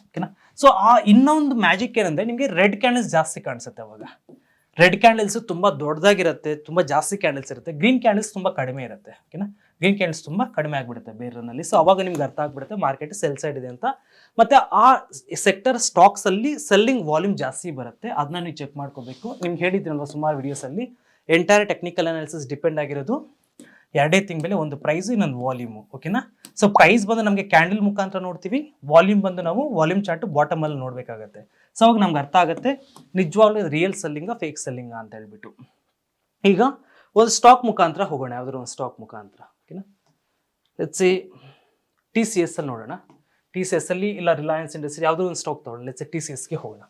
ಓಕೆನಾ. ಸೊ ಆ ಇನ್ನೊಂದು ಮ್ಯಾಜಿಕ್ ಏನಂದರೆ ನಿಮಗೆ ರೆಡ್ ಕ್ಯಾಂಡಲ್ಸ್ ಜಾಸ್ತಿ ಕಾಣಿಸುತ್ತೆ ಅವಾಗ. ರೆಡ್ ಕ್ಯಾಂಡಲ್ಸ್ ತುಂಬ ದೊಡ್ಡದಾಗಿರುತ್ತೆ, ತುಂಬ ಜಾಸ್ತಿ ಕ್ಯಾಂಡಲ್ಸ್ ಇರುತ್ತೆ. ಗ್ರೀನ್ ಕ್ಯಾಂಡಲ್ಸ್ ತುಂಬ ಕಡಿಮೆ ಇರುತ್ತೆ, ಓಕೆನಾ. ಗ್ರೀನ್ ಕ್ಯಾಂಡಲ್ಸ್ ತುಂಬ ಕಡಿಮೆ ಆಗಿಬಿಡುತ್ತೆ ಬೇರ್ ರನ್ನಲ್ಲಿ. ಸೊ ಅವಾಗ ನಿಮ್ಗೆ ಅರ್ಥ ಆಗ್ಬಿಡುತ್ತೆ ಮಾರ್ಕೆಟ್ ಸೆಲ್ ಸೈಡ್ ಇದೆ ಅಂತ. ಮತ್ತು ಆ ಸೆಕ್ಟರ್ ಸ್ಟಾಕ್ಸಲ್ಲಿ ಸೆಲ್ಲಿಂಗ್ ವಾಲ್ಯೂಮ್ ಜಾಸ್ತಿ ಬರುತ್ತೆ, ಅದನ್ನ ನೀವು ಚೆಕ್ ಮಾಡ್ಕೋಬೇಕು. ನಿಮ್ಗೆ ಹೇಳಿದ್ರಲ್ವ ಸುಮಾರು ವಿಡಿಯೋಸಲ್ಲಿ, ಎಂಟೈರ್ ಟೆಕ್ನಿಕಲ್ ಅನಾಲಿಸಿಸ್ ಡಿಪೆಂಡ್ ಆಗಿರೋದು ಎರಡೇ ಥಿಂಗ್ ಮೇಲೆ, ಒಂದು ಪ್ರೈಸ್ ಇನ್ನೊಂದು ವಾಲ್ಯೂಮು, ಓಕೆನಾ. ಸೊ ಪ್ರೈಸ್ ಬಂದು ನಮಗೆ ಕ್ಯಾಂಡಲ್ ಮುಖಾಂತರ ನೋಡ್ತೀವಿ, ವಾಲ್ಯೂಮ್ ಬಂದು ನಾವು ವಾಲ್ಯೂಮ್ ಚಾರ್ಟ್ ಬಾಟಮ್ ಅಲ್ಲಿ ನೋಡಬೇಕಾಗತ್ತೆ. ಸೊ ಅವಾಗ ನಮ್ಗೆ ಅರ್ಥ ಆಗುತ್ತೆ ನಿಜವಾಗ್ಲೂ ರಿಯಲ್ ಸೆಲ್ಲಿಂಗ ಫೇಕ್ ಸೆಲ್ಲಿಂಗ ಅಂತ ಹೇಳ್ಬಿಟ್ಟು. ಈಗ ಒಂದು ಸ್ಟಾಕ್ ಮುಖಾಂತರ ಹೋಗೋಣ, ಯಾವ್ದಾದ್ರು ಒಂದು ಸ್ಟಾಕ್ ಮುಖಾಂತರ, ಓಕೆನಾ. ಲೆಟ್ಸ್ ಸೇ TCS ಅಲ್ಲಿ ನೋಡೋಣ. TCS ಅಲ್ಲಿ ಇಲ್ಲ ರಿಲಯನ್ಸ್ ಇಂಡಸ್ಟ್ರಿ ಯಾವುದೋ ಒಂದು ಸ್ಟಾಕ್ ತಗೊಳ್ಳೋಣ. ಲೆಟ್ಸ್ ಸೇ TCSಗೆ ಹೋಗೋಣ.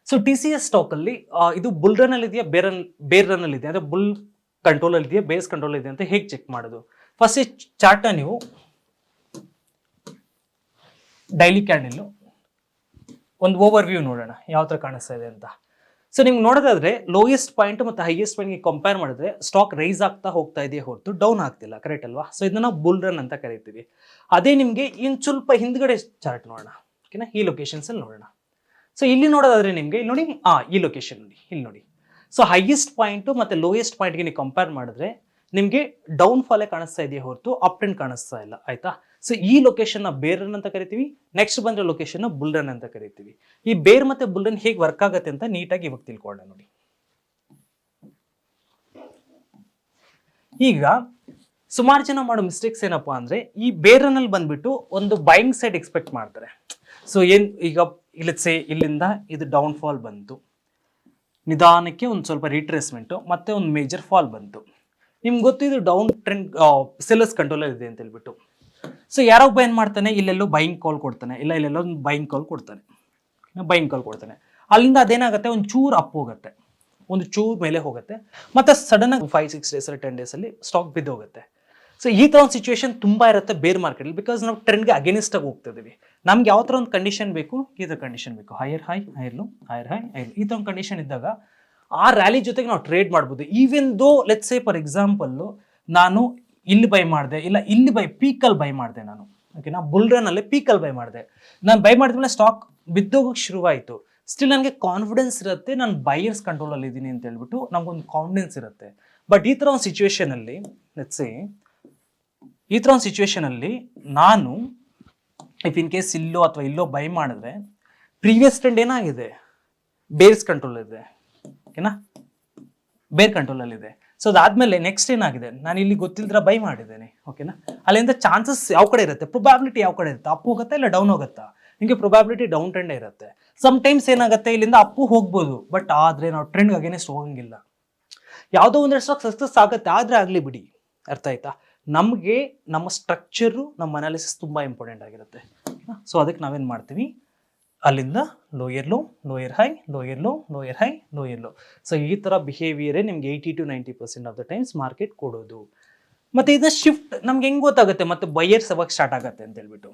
ಸೊ TCS ಸ್ಟಾಕ್ ಅಲ್ಲಿ ಇದು ಬುಲ್ ರನ್ ಅಲ್ಲಿ ಇದೆಯಾ, ಬೇರ್ ರನ್ ಅಲ್ಲಿ ಇದೆಯಾ, ಅಂದ್ರೆ ಬುಲ್ ಕಂಟ್ರೋಲ್ ಅಲ್ಲಿ ಇದೆಯಾ, ಬೇಸ್ ಕಂಟ್ರೋಲ್ ಇದೆ ಅಂತ ಹೇಗೆ ಚೆಕ್ ಮಾಡೋದು? ಫಸ್ಟ್ ಈ ಚಾರ್ಟ್ ನೀವು ಡೈಲಿ ಕ್ಯಾಂಡಲ್ ಒಂದು ಓವರ್ ವ್ಯೂ ನೋಡೋಣ ಯಾವ ತರ ಕಾಣಿಸ್ತಾ ಇದೆ ಅಂತ. ಸೊ ನಿಮ್ಗೆ ನೋಡೋದಾದ್ರೆ ಲೋಯೆಸ್ಟ್ ಪಾಯಿಂಟ್ ಮತ್ತು ಹೈಯೆಸ್ಟ್ ಪಾಯಿಂಟ್ಗೆ ಕಂಪೇರ್ ಮಾಡಿದ್ರೆ ಸ್ಟಾಕ್ ರೈಸ್ ಆಗ್ತಾ ಹೋಗ್ತಾ ಇದೆಯೇ ಹೊರತು ಡೌನ್ ಆಗ್ತಿಲ್ಲ, ಕರೆಕ್ಟ್ ಅಲ್ವಾ? ಸೊ ಇದನ್ನ ನಾವು ಬುಲ್ ರನ್ ಅಂತ ಕರಿತೀವಿ. ಅದೇ ನಿಮಗೆ ಇನ್ನು ಸ್ವಲ್ಪ ಹಿಂದ್ಗಡೆ ಚಾರ್ಟ್ ನೋಡೋಣ, ಓಕೆನಾ. ಈ ಲೊಕೇಶನ್ಸ್ ಅಲ್ಲಿ ನೋಡೋಣ. ಸೊ ಇಲ್ಲಿ ನೋಡೋದಾದ್ರೆ ನಿಮಗೆ ಇಲ್ಲಿ ನೋಡಿ, ಈ ಲೊಕೇಶನ್ ನೋಡಿ, ಇಲ್ಲಿ ನೋಡಿ. ಸೊ ಹೈಯೆಸ್ಟ್ ಪಾಯಿಂಟು ಮತ್ತು ಲೋಯೆಸ್ಟ್ ಪಾಯಿಂಟ್ಗೆ ನೀವು ಕಂಪೇರ್ ಮಾಡಿದ್ರೆ ನಿಮಗೆ ಡೌನ್ ಫಾಲೇ ಕಾಣಿಸ್ತಾ ಇದೆಯೇ ಹೊರತು ಅಪ್ ಟ್ರೆಂಡ್ ಕಾಣಿಸ್ತಾ ಇಲ್ಲ, ಆಯ್ತಾ. ಸೊ ಈ ಲೊಕೇಶನ್ನ ಬೇರ್ ರನ್ ಅಂತ ಕರಿತೀವಿ, ನೆಕ್ಸ್ಟ್ ಬಂದ್ರೆ ಲೊಕೇಶನ್ ಬುಲ್ ರನ್ ಅಂತ ಕರಿತೀವಿ. ಈ ಬೇರ್ ಮತ್ತೆ ಬುಲ್ ರನ್ ಹೇಗೆ ವರ್ಕ್ ಆಗುತ್ತೆ ಅಂತ ನೀಟಾಗಿ ಇವಾಗ ತಿಳ್ಕೊಳ್ಳೋಣ ನೋಡಿ. ಈಗ ಸುಮಾರು ಜನ ಮಾಡೋ ಮಿಸ್ಟೇಕ್ಸ್ ಏನಪ್ಪಾ ಅಂದ್ರೆ, ಈ ಬೇರ್ ರನ್ ಅಲ್ಲಿ ಬಂದ್ಬಿಟ್ಟು ಒಂದು ಬೈಯಿಂಗ್ ಸೈಡ್ ಎಕ್ಸ್ಪೆಕ್ಟ್ ಮಾಡ್ತಾರೆ. ಸೊ ಈಗ ಇಲ್ಲೇ ಇಲ್ಲಿಂದ ಇದು ಡೌನ್ ಫಾಲ್ ಬಂತು, ನಿಧಾನಕ್ಕೆ ಒಂದು ಸ್ವಲ್ಪ ರಿಟ್ರೇಸ್ಮೆಂಟು, ಮತ್ತೆ ಒಂದು ಮೇಜರ್ ಫಾಲ್ ಬಂತು. ನಿಮ್ಗೆ ಗೊತ್ತು ಇದು ಡೌನ್ ಟ್ರೆಂಡ್ ಸೆಲ್ಲರ್ಸ್ ಕಂಟ್ರೋಲ್ ಇದೆ ಅಂತ ಹೇಳ್ಬಿಟ್ಟು. ಸೊ ಯಾರೊಬ್ಬ ಏನು ಮಾಡ್ತಾನೆ, ಇಲ್ಲೆಲ್ಲೋ ಬೈಯಿಂಗ್ ಕಾಲ್ ಕೊಡ್ತಾನೆ, ಇಲ್ಲ ಇಲ್ಲೆಲ್ಲೋ ಒಂದು ಬೈಯಿಂಗ್ ಕಾಲ್ ಕೊಡ್ತಾನೆ. ಅಲ್ಲಿಂದ ಅದೇನಾಗುತ್ತೆ, ಒಂದು ಚೂರು ಅಪ್ ಹೋಗುತ್ತೆ, ಒಂದು ಚೂರು ಮೇಲೆ ಹೋಗುತ್ತೆ, ಮತ್ತೆ ಸಡನ್ ಆಗಿ 5-6 ಡೇಸ್ 10 ಡೇಸ್ ಅಲ್ಲಿ ಸ್ಟಾಕ್ ಬಿದ್ದು ಹೋಗುತ್ತೆ. ಸೊ ಈ ಥರ ಒಂದು ಸಿಚುವೇಶನ್ ತುಂಬಾ ಇರುತ್ತೆ ಬೇರ್ ಮಾರ್ಕೆಟಲ್ಲಿ, ಬಿಕಾಸ್ ನಾವು ಟ್ರೆಂಡ್ಗೆ ಅಗೇನಿಸ್ಟ್ ಆಗಿ ಹೋಗ್ತಿದ್ದೀವಿ. ನಮ್ಗೆ ಯಾವ ಥರ ಒಂದು ಕಂಡೀಷನ್ ಬೇಕು, ಈ ಥರ ಕಂಡೀಷನ್ ಬೇಕು, higher high higher low, higher high higher, ಈ ಥರ ಒಂದು ಕಂಡೀಷನ್ ಇದ್ದಾಗ ಆ ರ್ಯಾಲಿ ಜೊತೆಗೆ ನಾವು ಟ್ರೇಡ್ ಮಾಡ್ಬೋದು. Even though let's say for example ನಾನು ಇಲ್ಲಿ ಬೈ ಮಾಡಿದೆ, ಇಲ್ಲ ಇಲ್ಲಿ ಪೀಕಲ್ಲಿ ಬೈ ಮಾಡಿದೆ ನಾನು, ಓಕೆನಾ. ಬುಲ್ ರನ್ ಅಲ್ಲಿ ಪೀಕಲ್ಲಿ ಬೈ ಮಾಡಿದೆ, ನಾನು ಬೈ ಮಾಡಿದ್ಮೇಲೆ ಸ್ಟಾಕ್ ಬಿದ್ದೋಗಕ್ಕೆ ಶುರುವಾಯಿತು. ಸ್ಟಿಲ್ ನನಗೆ ಕಾನ್ಫಿಡೆನ್ಸ್ ಇರುತ್ತೆ, ನಾನು ಬೈಯರ್ಸ್ ಕಂಟ್ರೋಲಲ್ಲಿ ಇದ್ದೀನಿ ಅಂತ ಹೇಳ್ಬಿಟ್ಟು ನಮಗೊಂದು ಕಾನ್ಫಿಡೆನ್ಸ್ ಇರುತ್ತೆ. ಬಟ್ ಈ ಥರ ಒಂದು ಸಿಚುವೇಶನಲ್ಲಿ ಲೆಟ್ಸ್ ಸೇ ಈ ಥರ ಒಂದು ಸಿಚುವೇಶನಲ್ಲಿ ನಾನು ಇಫ್ ಇನ್ ಕೇಸ್ ಇಲ್ಲೋ ಅಥವಾ ಇಲ್ಲೋ ಬೈ ಮಾಡಿದ್ರೆ ಪ್ರೀವಿಯಸ್ ಟ್ರೆಂಡ್ ಏನಾಗಿದೆ, ಬೇರ್ಸ್ ಕಂಟ್ರೋಲ್ ಇದೆ, ಓಕೆನಾ, ಬೇರ್ ಕಂಟ್ರೋಲಲ್ಲಿದೆ. ಸೊ ಅದಾದ್ಮೇಲೆ ನೆಕ್ಸ್ಟ್ ಏನಾಗಿದೆ, ನಾನು ಇಲ್ಲಿ ಗೊತ್ತಿಲ್ಲದ್ರ ಬೈ ಮಾಡಿದ್ದೇನೆ, ಓಕೆನಾ. ಅಲ್ಲಿಂದ ಚಾನ್ಸಸ್ ಯಾವ ಕಡೆ ಇರುತ್ತೆ, ಪ್ರೊಬ್ಯಾಬಿಲಿಟಿ ಯಾವ ಕಡೆ ಇರುತ್ತೆ, ಅಪ್ ಹೋಗುತ್ತಾ ಇಲ್ಲ ಡೌನ್ ಹೋಗುತ್ತಾ? ನಿಮಗೆ ಪ್ರೊಬ್ಯಾಬಿಲಿಟಿ ಡೌನ್ ಟ್ರೆಂಡ್ ಇರುತ್ತೆ. ಸಮ್ಟೈಮ್ಸ್ ಏನಾಗುತ್ತೆ, ಇಲ್ಲಿಂದ ಅಪ್ಪು ಹೋಗ್ಬೋದು, ಬಟ್ ಆದರೆ ನಾವು ಟ್ರೆಂಡ್ ಅಗೇನೆಸ್ಟ್ ಹೋಗಂಗಿಲ್ಲ. ಯಾವುದೋ ಒಂದೆರಡು ಸ್ಟಾಕ್ ಸಕ್ಸಸ್ ಆಗುತ್ತೆ, ಆದರೆ ಆಗಲಿ ಬಿಡಿ, ಅರ್ಥ ಆಯ್ತಾ. ನಮಗೆ ನಮ್ಮ ಸ್ಟ್ರಕ್ಚರು, ನಮ್ಮ ಅನಾಲಿಸಿಸ್ ತುಂಬ ಇಂಪಾರ್ಟೆಂಟ್ ಆಗಿರುತ್ತೆ. ಸೊ ಅದಕ್ಕೆ ನಾವೇನು ಮಾಡ್ತೀವಿ, ಅಲ್ಲಿಂದ lower low, lower high, lower low, lower high, lower low. So ಈ ಥರ ಬಿಹೇವಿಯರೇ ನಿಮ್ಗೆ 80 to 90% of the times market ಕೊಡೋದು. ಮತ್ತು ಇದನ್ನ ಶಿಫ್ಟ್ ನಮ್ಗೆ ಹೆಂಗೆ ಗೊತ್ತಾಗುತ್ತೆ, ಮತ್ತೆ ಬೈಯರ್ಸ್ ಅವಾಗ ಸ್ಟಾರ್ಟ್ ಆಗುತ್ತೆ ಅಂತ ಹೇಳ್ಬಿಟ್ಟು.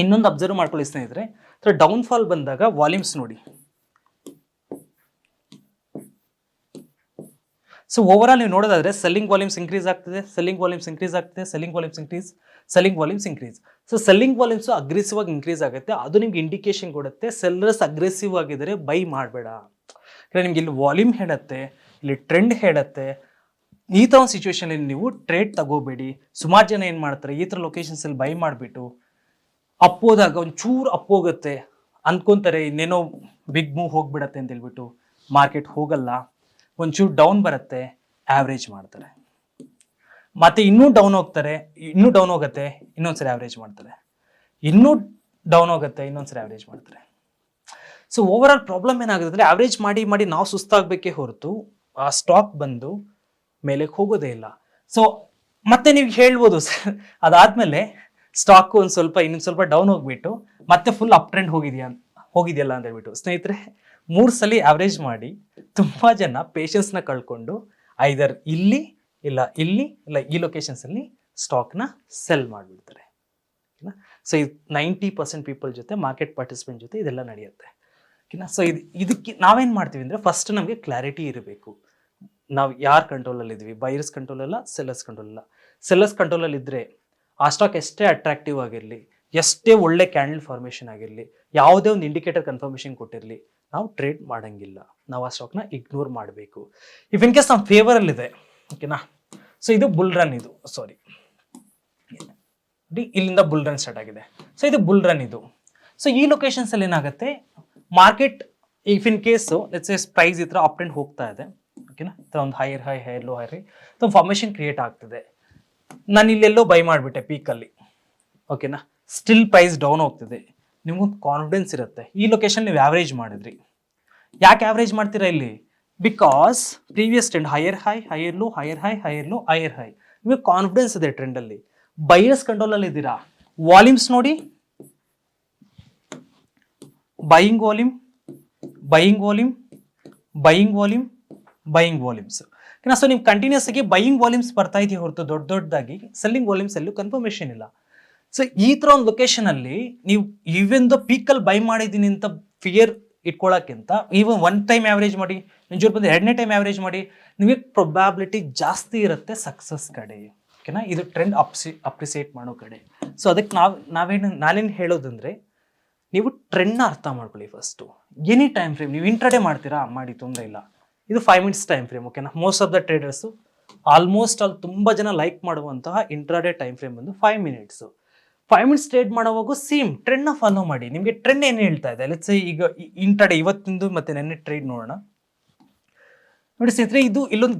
ಇನ್ನೊಂದು ಅಬ್ಸರ್ವ್ ಮಾಡ್ಕೊಳ್ಳಿ ಸ್ನೇಹಿತರೆ, ಡೌನ್ ಫಾಲ್ ಬಂದಾಗ ವಾಲ್ಯೂಮ್ಸ್ ನೋಡಿ. ಸೊ ಓವರ್ ಆಲ್ ನೀವು ನೋಡೋದಾದ್ರೆ ಸೆಲ್ಲಿಂಗ್ ವಾಲ್ಯೂಮ್ಸ್ ಇಂಕ್ರೀಸ್ ಆಗ್ತಿದೆ, ಸೆಲ್ಲಿಂಗ್ ವಾಲ್ಯೂಮ್ಸ್ ಇಂಕ್ರೀಸ್ ಆಗ್ತಿದೆ, selling volumes increase, selling volumes increase. So selling volumes aggressive ಆಗಿ ಇಂಕ್ರೀಸ್ ಆಗುತ್ತೆ, ಅದು ನಿಮ್ಗೆ ಇಂಡಿಕೇಶನ್ ಕೊಡುತ್ತೆ ಸೆಲ್ಲರ್ಸ್ ಅಗ್ರೆಸಿವ್ ಆಗಿದ್ರೆ ಬೈ ಮಾಡಬೇಡ. ನಿಮ್ಗೆ ಇಲ್ಲಿ ವಾಲ್ಯೂಮ್ ಹೇಳುತ್ತೆ, ಇಲ್ಲಿ ಟ್ರೆಂಡ್ ಹೇಳುತ್ತೆ. ಈ ಥರ ಒಂದು ಸಿಚುವೇಶನಲ್ಲಿ ನೀವು ಟ್ರೇಡ್ ತಗೋಬೇಡಿ. ಸುಮಾರು ಜನ ಏನು ಮಾಡ್ತಾರೆ, ಈ ಥರ ಲೊಕೇಶನ್ಸಲ್ಲಿ ಬೈ ಮಾಡಿಬಿಟ್ಟು ಅಪ್ಪೋದಾಗ ಒಂಚೂರು ಅಪ್ಪೋಗುತ್ತೆ ಅಂದ್ಕೊತಾರೆ, ಇನ್ನೇನೋ ಬಿಗ್ ಮೂವ್ ಹೋಗ್ಬಿಡತ್ತೆ ಅಂತ ಹೇಳ್ಬಿಟ್ಟು ಮಾರ್ಕೆಟ್ ಹೋಗಲ್ಲ. ಒಂಚೂರು ಡೌನ್ ಬರುತ್ತೆ, ಆವ್ರೇಜ್ ಮಾಡ್ತಾರೆ, ಮತ್ತೆ ಇನ್ನೂ ಡೌನ್ ಹೋಗ್ತಾರೆ, ಇನ್ನೂ ಡೌನ್ ಹೋಗುತ್ತೆ, ಇನ್ನೊಂದ್ಸರಿ ಆವ್ರೇಜ್ ಮಾಡ್ತಾರೆ, ಇನ್ನೂ ಡೌನ್ ಹೋಗುತ್ತೆ, ಇನ್ನೊಂದ್ಸರಿ ಆವ್ರೇಜ್ ಮಾಡ್ತಾರೆ. ಸೊ ಓವರ್ ಆಲ್ ಪ್ರಾಬ್ಲಮ್ ಏನಾಗುತ್ತೆ ಅಂದರೆ, ಆವ್ರೇಜ್ ಮಾಡಿ ಮಾಡಿ ನಾವು ಸುಸ್ತಾಗಬೇಕೇ ಹೊರತು ಆ ಸ್ಟಾಕ್ ಬಂದು ಮೇಲೆ ಹೋಗೋದೇ ಇಲ್ಲ. ಸೊ ಮತ್ತೆ ನೀವು ಹೇಳ್ಬೋದು ಸರ್, ಅದಾದಮೇಲೆ ಸ್ಟಾಕು ಇನ್ನೊಂದು ಸ್ವಲ್ಪ ಡೌನ್ ಹೋಗ್ಬಿಟ್ಟು ಮತ್ತೆ ಫುಲ್ ಅಪ್ ಟ್ರೆಂಡ್ ಹೋಗಿದೆಯಲ್ಲ ಅಂತ ಹೇಳ್ಬಿಟ್ಟು. ಸ್ನೇಹಿತರೆ, 3 ಸಲ ಆವ್ರೇಜ್ ಮಾಡಿ ತುಂಬ ಜನ ಪೇಷನ್ಸ್ನ ಕಳ್ಕೊಂಡು ಐದರ್ ಇಲ್ಲಿ ಇಲ್ಲ ಈ ಲೊಕೇಶನ್ಸಲ್ಲಿ ಸ್ಟಾಕ್ನ ಸೆಲ್ ಮಾಡಿಬಿಡ್ತಾರೆ. ಸೊ 90% ಪೀಪಲ್ ಜೊತೆ, ಮಾರ್ಕೆಟ್ ಪಾರ್ಟಿಸಿಪೆಂಟ್ ಜೊತೆ ಇದೆಲ್ಲ ನಡೆಯುತ್ತೆ. ಓಕೆನಾ. ಸೊ ಇದಕ್ಕೆ ನಾವೇನು ಮಾಡ್ತೀವಿ ಅಂದರೆ ಫಸ್ಟ್ ನಮಗೆ ಕ್ಲಾರಿಟಿ ಇರಬೇಕು. ನಾವು ಯಾರ ಕಂಟ್ರೋಲಲ್ಲಿ ಇದ್ವಿ, ಬೈಯರ್ಸ್ ಕಂಟ್ರೋಲ್ ಅಲ್ಲ, ಸೆಲ್ಲರ್ಸ್ ಕಂಟ್ರೋಲ್ ಅಲ್ಲ. ಸೆಲ್ಲರ್ಸ್ ಕಂಟ್ರೋಲಲ್ಲಿ ಇದ್ದರೆ ಆ ಸ್ಟಾಕ್ ಎಷ್ಟೇ ಅಟ್ರಾಕ್ಟಿವ್ ಆಗಿರಲಿ, ಎಷ್ಟೇ ಒಳ್ಳೆ ಕ್ಯಾಂಡಲ್ ಫಾರ್ಮೇಷನ್ ಆಗಿರಲಿ, ಯಾವುದೇ ಒಂದು ಇಂಡಿಕೇಟರ್ ಕನ್ಫರ್ಮೇಷನ್ ಕೊಟ್ಟಿರಲಿ, ನಾವು ಟ್ರೇಡ್ ಮಾಡೋಂಗಿಲ್ಲ. ನಾವು ಆ ಸ್ಟಾಕ್ನ ಇಗ್ನೋರ್ ಮಾಡಬೇಕು. ಇಫ್ ಇನ್ ಕೇಸ್ ನಮ್ಮ ಫೇವರಲ್ಲಿದೆ, ಓಕೆನಾ. ಸೊ ಇದು ಬುಲ್ ರನ್, ಇದು ಸಾರಿ ಇಲ್ಲಿಂದ ಬುಲ್ ರನ್ ಸ್ಟಾರ್ಟ್ ಆಗಿದೆ. ಸೊ ಇದು ಬುಲ್ ರನ್ ಇದು. ಸೊ ಈ ಲೊಕೇಶನ್ಸಲ್ಲಿ ಏನಾಗುತ್ತೆ, market if in case let's price ಈ ಥರ ಅಪ್ ಆ್ಯಂಡ್ ಹೋಗ್ತಾ ಇದೆ, ಓಕೆನಾ. ಈ ಥರ ಒಂದು higher high, higher low, higher high ಒಂದು ಫಾರ್ಮೇಷನ್ ಕ್ರಿಯೇಟ್ ಆಗ್ತದೆ. ನಾನು ಇಲ್ಲೆಲ್ಲೋ ಬೈ ಮಾಡಿಬಿಟ್ಟೆ ಪೀಕಲ್ಲಿ, ಓಕೆನಾ. ಸ್ಟಿಲ್ ಪ್ರೈಸ್ ಡೌನ್ ಹೋಗ್ತಿದೆ, ನಿಮ್ಗೊಂದು ಕಾನ್ಫಿಡೆನ್ಸ್ ಇರುತ್ತೆ. ಈ ಲೊಕೇಶನ್ ನೀವು ಆವ್ರೇಜ್ ಮಾಡಿದ್ರಿ. ಯಾಕೆ ಆವ್ರೇಜ್ ಮಾಡ್ತೀರಾ ಇಲ್ಲಿ? Because previous trend higher high, higher low, higher high, higher low, higher high, ನಿಮಗೆ ಕಾನ್ಫಿಡೆನ್ಸ್ ಇದೆ ಟ್ರೆಂಡಲ್ಲಿ. ಬೈಯರ್ಸ್ ಕಂಟ್ರೋಲಲ್ಲಿ ಇದ್ದೀರಾ. ವಾಲ್ಯೂಮ್ಸ್ ನೋಡಿ, buying volume, buying volume, buying volume, buying volumes. So ನೀವು ಕಂಟಿನ್ಯೂಸ್ ಆಗಿ ಬೈಯಿಂಗ್ ವಾಲ್ಯೂಮ್ಸ್ ಬರ್ತಾ ಇದೆಯಾ ಹೊರತು ದೊಡ್ಡದಾಗಿ ಸೆಲ್ಲಿಂಗ್ ವಾಲ್ಯೂಮ್ಸ್ ಎಲ್ಲೂ ಕನ್ಫರ್ಮೇಷನ್ ಇಲ್ಲ. ಸೊ ಈ ಥರ ಒಂದು ಲೊಕೇಶನಲ್ಲಿ ನೀವು ಈವನ್ ದ ಪೀಕಲ್ಲಿ ಬೈ ಮಾಡಿದ್ದೀನಿ ಅಂತ ಫಿಯರ್ ಇಟ್ಕೊಳ್ಳೋಕ್ಕಿಂತ ಈವನ್ ಒನ್ ಟೈಮ್ ಆ್ಯಾವ್ರೇಜ್ ಮಾಡಿ, ನಿಜ ಬಂದು ಎರಡನೇ ಟೈಮ್ ಆ್ಯಾವ್ರೇಜ್ ಮಾಡಿ, ನಿಮಗೆ ಪ್ರೊಬ್ಯಾಬಿಲಿಟಿ ಜಾಸ್ತಿ ಇರುತ್ತೆ ಸಕ್ಸಸ್ ಕಡೆ, ಓಕೆನಾ. ಇದು ಟ್ರೆಂಡ್ ಅಪ್ರಿಸಿಯೇಟ್ ಮಾಡೋ ಕಡೆ. ಸೊ ಅದಕ್ಕೆ ನಾನೇನು ಹೇಳೋದಂದರೆ, ನೀವು ಟ್ರೆಂಡ್ನ ಅರ್ಥ ಮಾಡ್ಕೊಳ್ಳಿ ಫಸ್ಟು. ಎನಿ ಟೈಮ್ ಫ್ರೇಮ್ ನೀವು ಇಂಟ್ರಾಡೇ ಮಾಡ್ತೀರಾ, ಮಾಡಿ, ತೊಂದರೆ ಇಲ್ಲ. ಇದು 5 ಮಿನಿಟ್ಸ್ ಟೈಮ್ ಫ್ರೇಮ್, ಓಕೆನಾ. Most of the traders almost ಅಲ್ಲಿ ತುಂಬ ಜನ ಲೈಕ್ ಮಾಡುವಂತಹ ಇಂಟ್ರಾಡೇ ಟೈಮ್ ಫ್ರೇಮ್ ಬಂದು 5 ಮಿನಿಟ್ಸು. 5 ಮಿನಿಟ್ಸ್ ಟ್ರೇಡ್ ಮಾಡೋವಾಗ ಸೇಮ್ ಟ್ರೆಂಡ್ನ ಫಾಲೋ ಮಾಡಿ. ನಿಮಗೆ ಟ್ರೆಂಡ್ ಏನು ಹೇಳ್ತಾ ಇದೆ, ಲೆಟ್ಸ್ ಈಗ ಇಂಟ್ರಾಡೇ ಇವತ್ತಿಂದು ಮತ್ತೆ ನೆನ್ನೆ ಟ್ರೇಡ್ ನೋಡೋಣ. ನೋಡಿ ಸ್ನೇಹಿತರೆ, ಇದು ಇಲ್ಲೊಂದು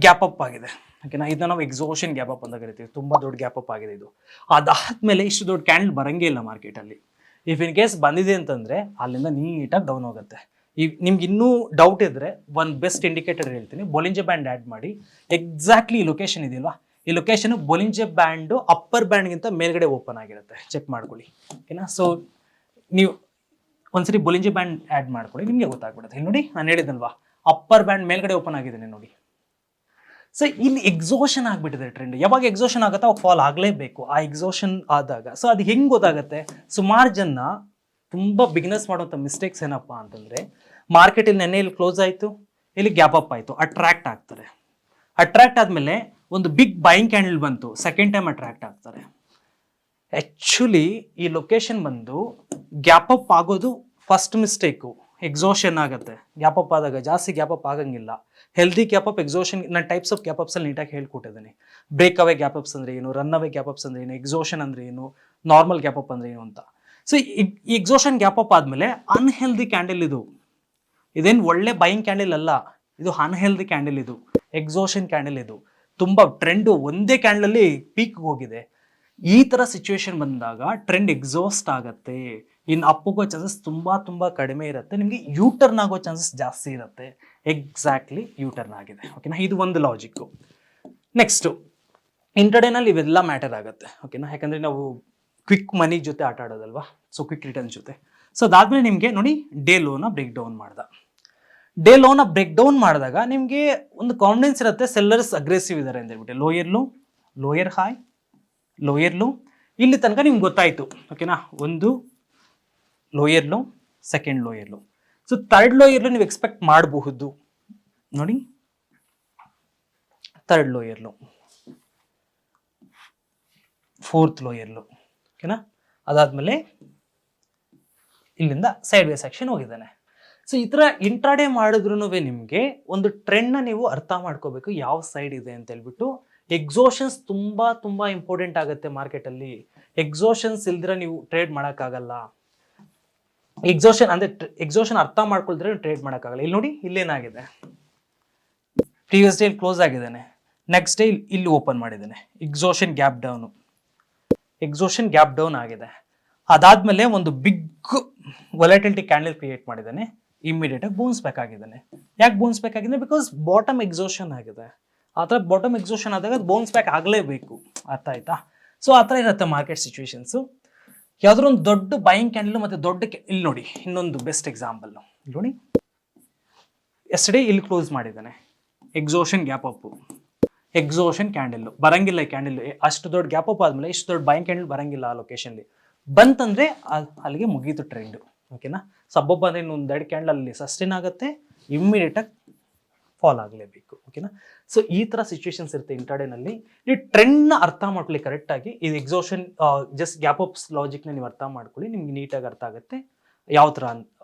ಗ್ಯಾಪ್ ಅಪ್ ಆಗಿದೆ, ಓಕೆನಾ. ಇದನ್ನ ನಾವು ಎಕ್ಸೋಷನ್ ಗ್ಯಾಪ್ ಅಪ್ ಅಂತ ಕರಿತೀವಿ. ತುಂಬ ದೊಡ್ಡ ಗ್ಯಾಪ್ ಅಪ್ ಆಗಿದೆ ಇದು. ಅದಾದ್ಮೇಲೆ ಇಷ್ಟು ದೊಡ್ಡ ಕ್ಯಾಂಡಲ್ ಬರಂಗೇ ಇಲ್ಲ ಮಾರ್ಕೆಟಲ್ಲಿ. ಇಫ್ ಇನ್ ಕೇಸ್ ಬಂದಿದೆ ಅಂತಂದರೆ ಅಲ್ಲಿಂದ ನೀಟಾಗಿ ಡೌನ್ ಹೋಗುತ್ತೆ. ನಿಮ್ಗೆ ಇನ್ನೂ ಡೌಟ್ ಇದ್ದರೆ ಒಂದು ಬೆಸ್ಟ್ ಇಂಡಿಕೇಟರ್ ಹೇಳ್ತೀನಿ, ಬೊಲಿಂಜರ್ ಬ್ಯಾಂಡ್ ಆ್ಯಡ್ ಮಾಡಿ. ಎಕ್ಸಾಕ್ಟ್ಲಿ ಈ ಲೊಕೇಶನ್ ಇದೆಯಲ್ವಾ, ಈ ಲೊಕೇಶನ್ ಬೊಲಿಂಜರ್ ಬ್ಯಾಂಡು ಅಪ್ಪರ್ ಬ್ಯಾಂಡ್ಗಿಂತ ಮೇಲ್ಗಡೆ ಓಪನ್ ಆಗಿರುತ್ತೆ, ಚೆಕ್ ಮಾಡ್ಕೊಳ್ಳಿ, ಓಕೆನಾ. ಸೊ ನೀವು ಒಂದ್ಸರಿ ಬೊಲಿಂಜರ್ ಬ್ಯಾಂಡ್ ಆ್ಯಡ್ ಮಾಡ್ಕೊಳ್ಳಿ, ನಿಮಗೆ ಗೊತ್ತಾಗ್ಬಿಡುತ್ತೆ. ಇಲ್ಲಿ ನೋಡಿ, ನಾನು ಹೇಳಿದಲ್ವಾ, ಅಪ್ಪರ್ ಬ್ಯಾಂಡ್ ಮೇಲ್ಗಡೆ ಓಪನ್ ಆಗಿದ್ದೇನೆ ನೋಡಿ. ಸೊ ಇಲ್ಲಿ ಎಕ್ಸೋಷನ್ ಆಗಿಬಿಟ್ಟಿದೆ ಟ್ರೆಂಡ್. ಯಾವಾಗ ಎಕ್ಸೋಷನ್ ಆಗುತ್ತೆ ಅವಾಗ ಫಾಲ್ ಆಗಲೇಬೇಕು. ಆ ಎಕ್ಸೋಷನ್ ಆದಾಗ ಸೊ ಅದು ಹೆಂಗೆ ಗೊತ್ತಾಗುತ್ತೆ? ಸುಮಾರು ಜನ ತುಂಬ ಬಿಗ್ನೆಸ್ ಮಾಡುವಂಥ ಮಿಸ್ಟೇಕ್ಸ್ ಏನಪ್ಪ ಅಂತಂದರೆ, ಮಾರ್ಕೆಟಲ್ಲಿ ನೆನ್ನೆ ಇಲ್ಲಿ ಕ್ಲೋಸ್ ಆಯಿತು, ಇಲ್ಲಿ ಗ್ಯಾಪ್ ಅಪ್ ಆಯಿತು, ಅಟ್ರಾಕ್ಟ್ ಆಗ್ತಾರೆ. ಅಟ್ರಾಕ್ಟ್ ಆದಮೇಲೆ ಒಂದು ಬಿಗ್ ಬೈಯಿಂಗ್ ಕ್ಯಾಂಡಲ್ ಬಂತು, ಸೆಕೆಂಡ್ ಟೈಮ್ ಅಟ್ರಾಕ್ಟ್ ಆಗ್ತಾರೆ. ಆ್ಯಕ್ಚುಲಿ ಈ ಲೊಕೇಶನ್ ಬಂದು ಗ್ಯಾಪ್ ಅಪ್ ಆಗೋದು ಫಸ್ಟ್ ಮಿಸ್ಟೇಕು. ಎಕ್ಸೋಷನ್ ಆಗುತ್ತೆ ಗ್ಯಾಪ್ ಅಪ್ ಆದಾಗ, ಜಾಸ್ತಿ ಗ್ಯಾಪ್ ಅಪ್ ಆಗಂಗಿಲ್ಲ. ಹೆಲ್ದಿ ಗ್ಯಾಪ್ ಅಪ್, ಎಕ್ಸೋಷನ್, ನಾನು ಟೈಪ್ಸ್ ಆಫ್ ಗ್ಯಾಪ್ ಅಪ್ಸಲ್ಲಿ ನೀಟಾಗಿ ಹೇಳ್ಕೊಟ್ಟಿದ್ದೀನಿ. ಬ್ರೇಕ್ ಅವೇ ಗ್ಯಾಪ್ ಅಪ್ಸ್ ಅಂದರೆ ಏನು, ರನ್ ಅವೇ ಗ್ಯಾಪ್ ಅಪ್ಸ್ ಅಂದರೆ ಏನು, ಎಕ್ಸೋಷನ್ ಅಂದರೆ ಏನು, ನಾರ್ಮಲ್ ಗ್ಯಾಪ್ ಅಪ್ ಅಂದರೆ ಏನು ಅಂತ. ಸೊ ಈ ಎಕ್ಸೋಷನ್ ಗ್ಯಾಪ್ ಅಪ್ ಆದಮೇಲೆ ಅನ್ಹೆಲ್ದಿ ಕ್ಯಾಂಡಲ್ ಇದು. ಇದೇನು ಒಳ್ಳೆ ಬೈಯಿಂಗ್ ಕ್ಯಾಂಡಲ್ ಅಲ್ಲ, ಇದು ಅನ್ಹೆಲ್ದಿ ಕ್ಯಾಂಡಲ್, ಇದು ಎಕ್ಸೋಷನ್ ಕ್ಯಾಂಡಲ್. ಇದು ತುಂಬ ಟ್ರೆಂಡು ಒಂದೇ ಕ್ಯಾಂಡಲಲ್ಲಿ ಪೀಕ್ ಹೋಗಿದೆ. ಈ ಥರ ಸಿಚುವೇಶನ್ ಬಂದಾಗ ಟ್ರೆಂಡ್ ಎಕ್ಸಾಸ್ಟ್ ಆಗುತ್ತೆ. ಇನ್ನು ಅಪ್ ಹೋಗೋ ಚಾನ್ಸಸ್ ತುಂಬ ಕಡಿಮೆ ಇರುತ್ತೆ, ನಿಮಗೆ ಯೂಟರ್ನ್ ಆಗೋ ಚಾನ್ಸಸ್ ಜಾಸ್ತಿ ಇರುತ್ತೆ. ಎಕ್ಸಾಕ್ಟ್ಲಿ ಯೂಟರ್ನ್ ಆಗಿದೆ, ಓಕೆನಾ. ಇದು ಒಂದು ಲಾಜಿಕ್ಕು. ನೆಕ್ಸ್ಟು ಇಂಟರ್ಡೇನಲ್ಲಿ ಇವೆಲ್ಲ ಮ್ಯಾಟರ್ ಆಗುತ್ತೆ, ಓಕೆನಾ. ಯಾಕಂದರೆ ನಾವು ಕ್ವಿಕ್ ಮನಿ ಜೊತೆ ಆಟ ಆಡೋದಲ್ವಾ, ಸೊ ಕ್ವಿಕ್ ರಿಟರ್ನ್ಸ್ ಜೊತೆ. ಸೊ ಅದಾದಮೇಲೆ ನಿಮಗೆ ನೋಡಿ, ಡೇ ಲೋನ ಬ್ರೇಕ್ ಡೌನ್ ಮಾಡ್ದ. ಡೇ ಲೋನ ಬ್ರೇಕ್ ಡೌನ್ ಮಾಡಿದಾಗ ನಿಮಗೆ ಒಂದು ಕಾನ್ಫಿಡೆನ್ಸ್ ಇರುತ್ತೆ, ಸೆಲ್ಲರ್ಸ್ ಅಗ್ರೆಸಿವ್ ಇದ್ದಾರೆ ಅಂತ ಹೇಳ್ಬಿಟ್ಟು. Lower low, lower high, lower low, ಇಲ್ಲಿ ತನಕ ನಿಮ್ಗೆ ಗೊತ್ತಾಯಿತು, ಓಕೆನಾ. ಒಂದು lower low, second lower low. So third lower low ನೀವು ಎಕ್ಸ್ಪೆಕ್ಟ್ ಮಾಡಬಹುದು ನೋಡಿ, third lower low, fourth lower low, ಓಕೆನಾ. ಅದಾದಮೇಲೆ ಇಲ್ಲಿಂದ ಸೈಡ್ ವೇಸ್ ಆಕ್ಷನ್ ಹೋಗಿದ್ದಾನೆ. ಸೊ ಈ ಥರ ಇಂಟ್ರಾಡೇ ಮಾಡಿದ್ರು ನಿಮಗೆ ಒಂದು ಟ್ರೆಂಡ್ನ ನೀವು ಅರ್ಥ ಮಾಡ್ಕೋಬೇಕು, ಯಾವ ಸೈಡ್ ಇದೆ ಅಂತ ಹೇಳ್ಬಿಟ್ಟು. ಎಕ್ಸೋಷನ್ಸ್ ತುಂಬ ಇಂಪಾರ್ಟೆಂಟ್ ಆಗುತ್ತೆ ಮಾರ್ಕೆಟಲ್ಲಿ. ಎಕ್ಸೋಷನ್ಸ್ ಇಲ್ದಿರ ನೀವು ಟ್ರೇಡ್ ಮಾಡೋಕ್ಕಾಗಲ್ಲ. ಎಕ್ಸೋಷನ್ ಅಂದರೆ ಎಕ್ಸೋಷನ್ ಅರ್ಥ ಮಾಡ್ಕೊಳ್ದ್ರೆ ಟ್ರೇಡ್ ಮಾಡೋಕ್ಕಾಗಲ್ಲ. ಇಲ್ಲಿ ನೋಡಿ, ಇಲ್ಲೇನಾಗಿದೆ, ಪ್ರೀವಿಯಸ್ ಡೇ ಕ್ಲೋಸ್ ಆಗಿದ್ದಾನೆ, ನೆಕ್ಸ್ಟ್ ಡೇ ಇಲ್ಲಿ ಓಪನ್ ಮಾಡಿದ್ದಾನೆ, ಎಕ್ಸೋಷನ್ ಗ್ಯಾಪ್ ಡೌನು, ಎಕ್ಸೋಷನ್ ಗ್ಯಾಪ್ ಡೌನ್ ಆಗಿದೆ. ಅದಾದಮೇಲೆ ಒಂದು ಬಿಗ್ ವೊಲಟಿಲಿಟಿ ಕ್ಯಾಂಡಲ್ ಕ್ರಿಯೇಟ್ ಮಾಡಿದ್ದಾನೆ, ಇಮ್ಮಿಡಿಯೇಟಾಗಿ ಬೌನ್ಸ್ ಬ್ಯಾಕ್ ಆಗಿದ್ದಾನೆ. ಯಾಕೆ ಬೌನ್ಸ್ ಬ್ಯಾಕ್ ಆಗಿದೆ? ಬಿಕಾಸ್ ಬಾಟಮ್ ಎಕ್ಸೋಷನ್ ಆಗಿದೆ. ಆ ಥರ ಬಾಟಮ್ ಎಕ್ಸೋಷನ್ ಆದಾಗ ಅದು ಬೌನ್ಸ್ ಬ್ಯಾಕ್ ಆಗಲೇಬೇಕು, ಅರ್ಥ ಆಯ್ತಾ? ಸೊ ಆ ಥರ ಇರುತ್ತೆ ಮಾರ್ಕೆಟ್ ಸಿಚುವೇಶನ್ಸು. ಯಾವುದಾದ್ರು ಒಂದು ದೊಡ್ಡ ಬೈಯಿಂಗ್ ಕ್ಯಾಂಡಲ್ ಮತ್ತು ದೊಡ್ಡ ಇಲ್ಲಿ ನೋಡಿ, ಇನ್ನೊಂದು ಬೆಸ್ಟ್ ಎಕ್ಸಾಂಪಲ್ ನೋಡಿ, ಎಸ್ಟರ್ಡೇ ಇಲ್ಲಿ ಕ್ಲೋಸ್ ಮಾಡಿದ್ದಾನೆ, ಎಕ್ಸೋಷನ್ ಗ್ಯಾಪ್ ಅಪ್ಪು, ಎಕ್ಸೋಷನ್ ಕ್ಯಾಂಡಲ್ ಬರಂಗಿಲ್ಲ. ಈ ಕ್ಯಾಂಡಲ್ ಅಷ್ಟು ದೊಡ್ಡ ಗ್ಯಾಪ್ ಅಪ್ ಆದಮೇಲೆ ಇಷ್ಟು ದೊಡ್ಡ ಬೈಯಿಂಗ್ ಕ್ಯಾಂಡಲ್ ಬರಂಗಿಲ್ಲ ಆ ಲೊಕೇಶನ್ಲಿ. ಬಂತಂದರೆ ಅಲ್ಲಿಗೆ ಮುಗೀತು ಟ್ರೆಂಡು, ಓಕೆನಾ. ಸಬ್ಬೊಬ್ಬ ಅಂದರೆ ಇನ್ನೊಂದು 2 ಕ್ಯಾಂಡಲ್ ಅಲ್ಲಿ ಸಸ್ಟೈನ್ ಆಗುತ್ತೆ, ಇಮ್ಮಿಡಿಯೇಟಾಗಿ ಫಾಲ್ ಆಗಲೇಬೇಕು. ಓಕೆನಾ. ಸೊ ಈ ಥರ ಸಿಚುವೇಶನ್ಸ್ ಇರುತ್ತೆ ಇಂಟರ್ಡೇನಲ್ಲಿ. ನೀವು ಟ್ರೆಂಡ್ನ ಅರ್ಥ ಮಾಡ್ಕೊಳ್ಳಿ ಕರೆಕ್ಟಾಗಿ. ಇದು ಎಕ್ಸಾಷನ್ ಜಸ್ಟ್ ಗ್ಯಾಪ್ ಅಪ್ಸ್ ಲಾಜಿಕ್ನ ನೀವು ಅರ್ಥ ಮಾಡ್ಕೊಳ್ಳಿ, ನಿಮ್ಗೆ ನೀಟಾಗಿ ಅರ್ಥ ಆಗುತ್ತೆ ಯಾವ ಥರ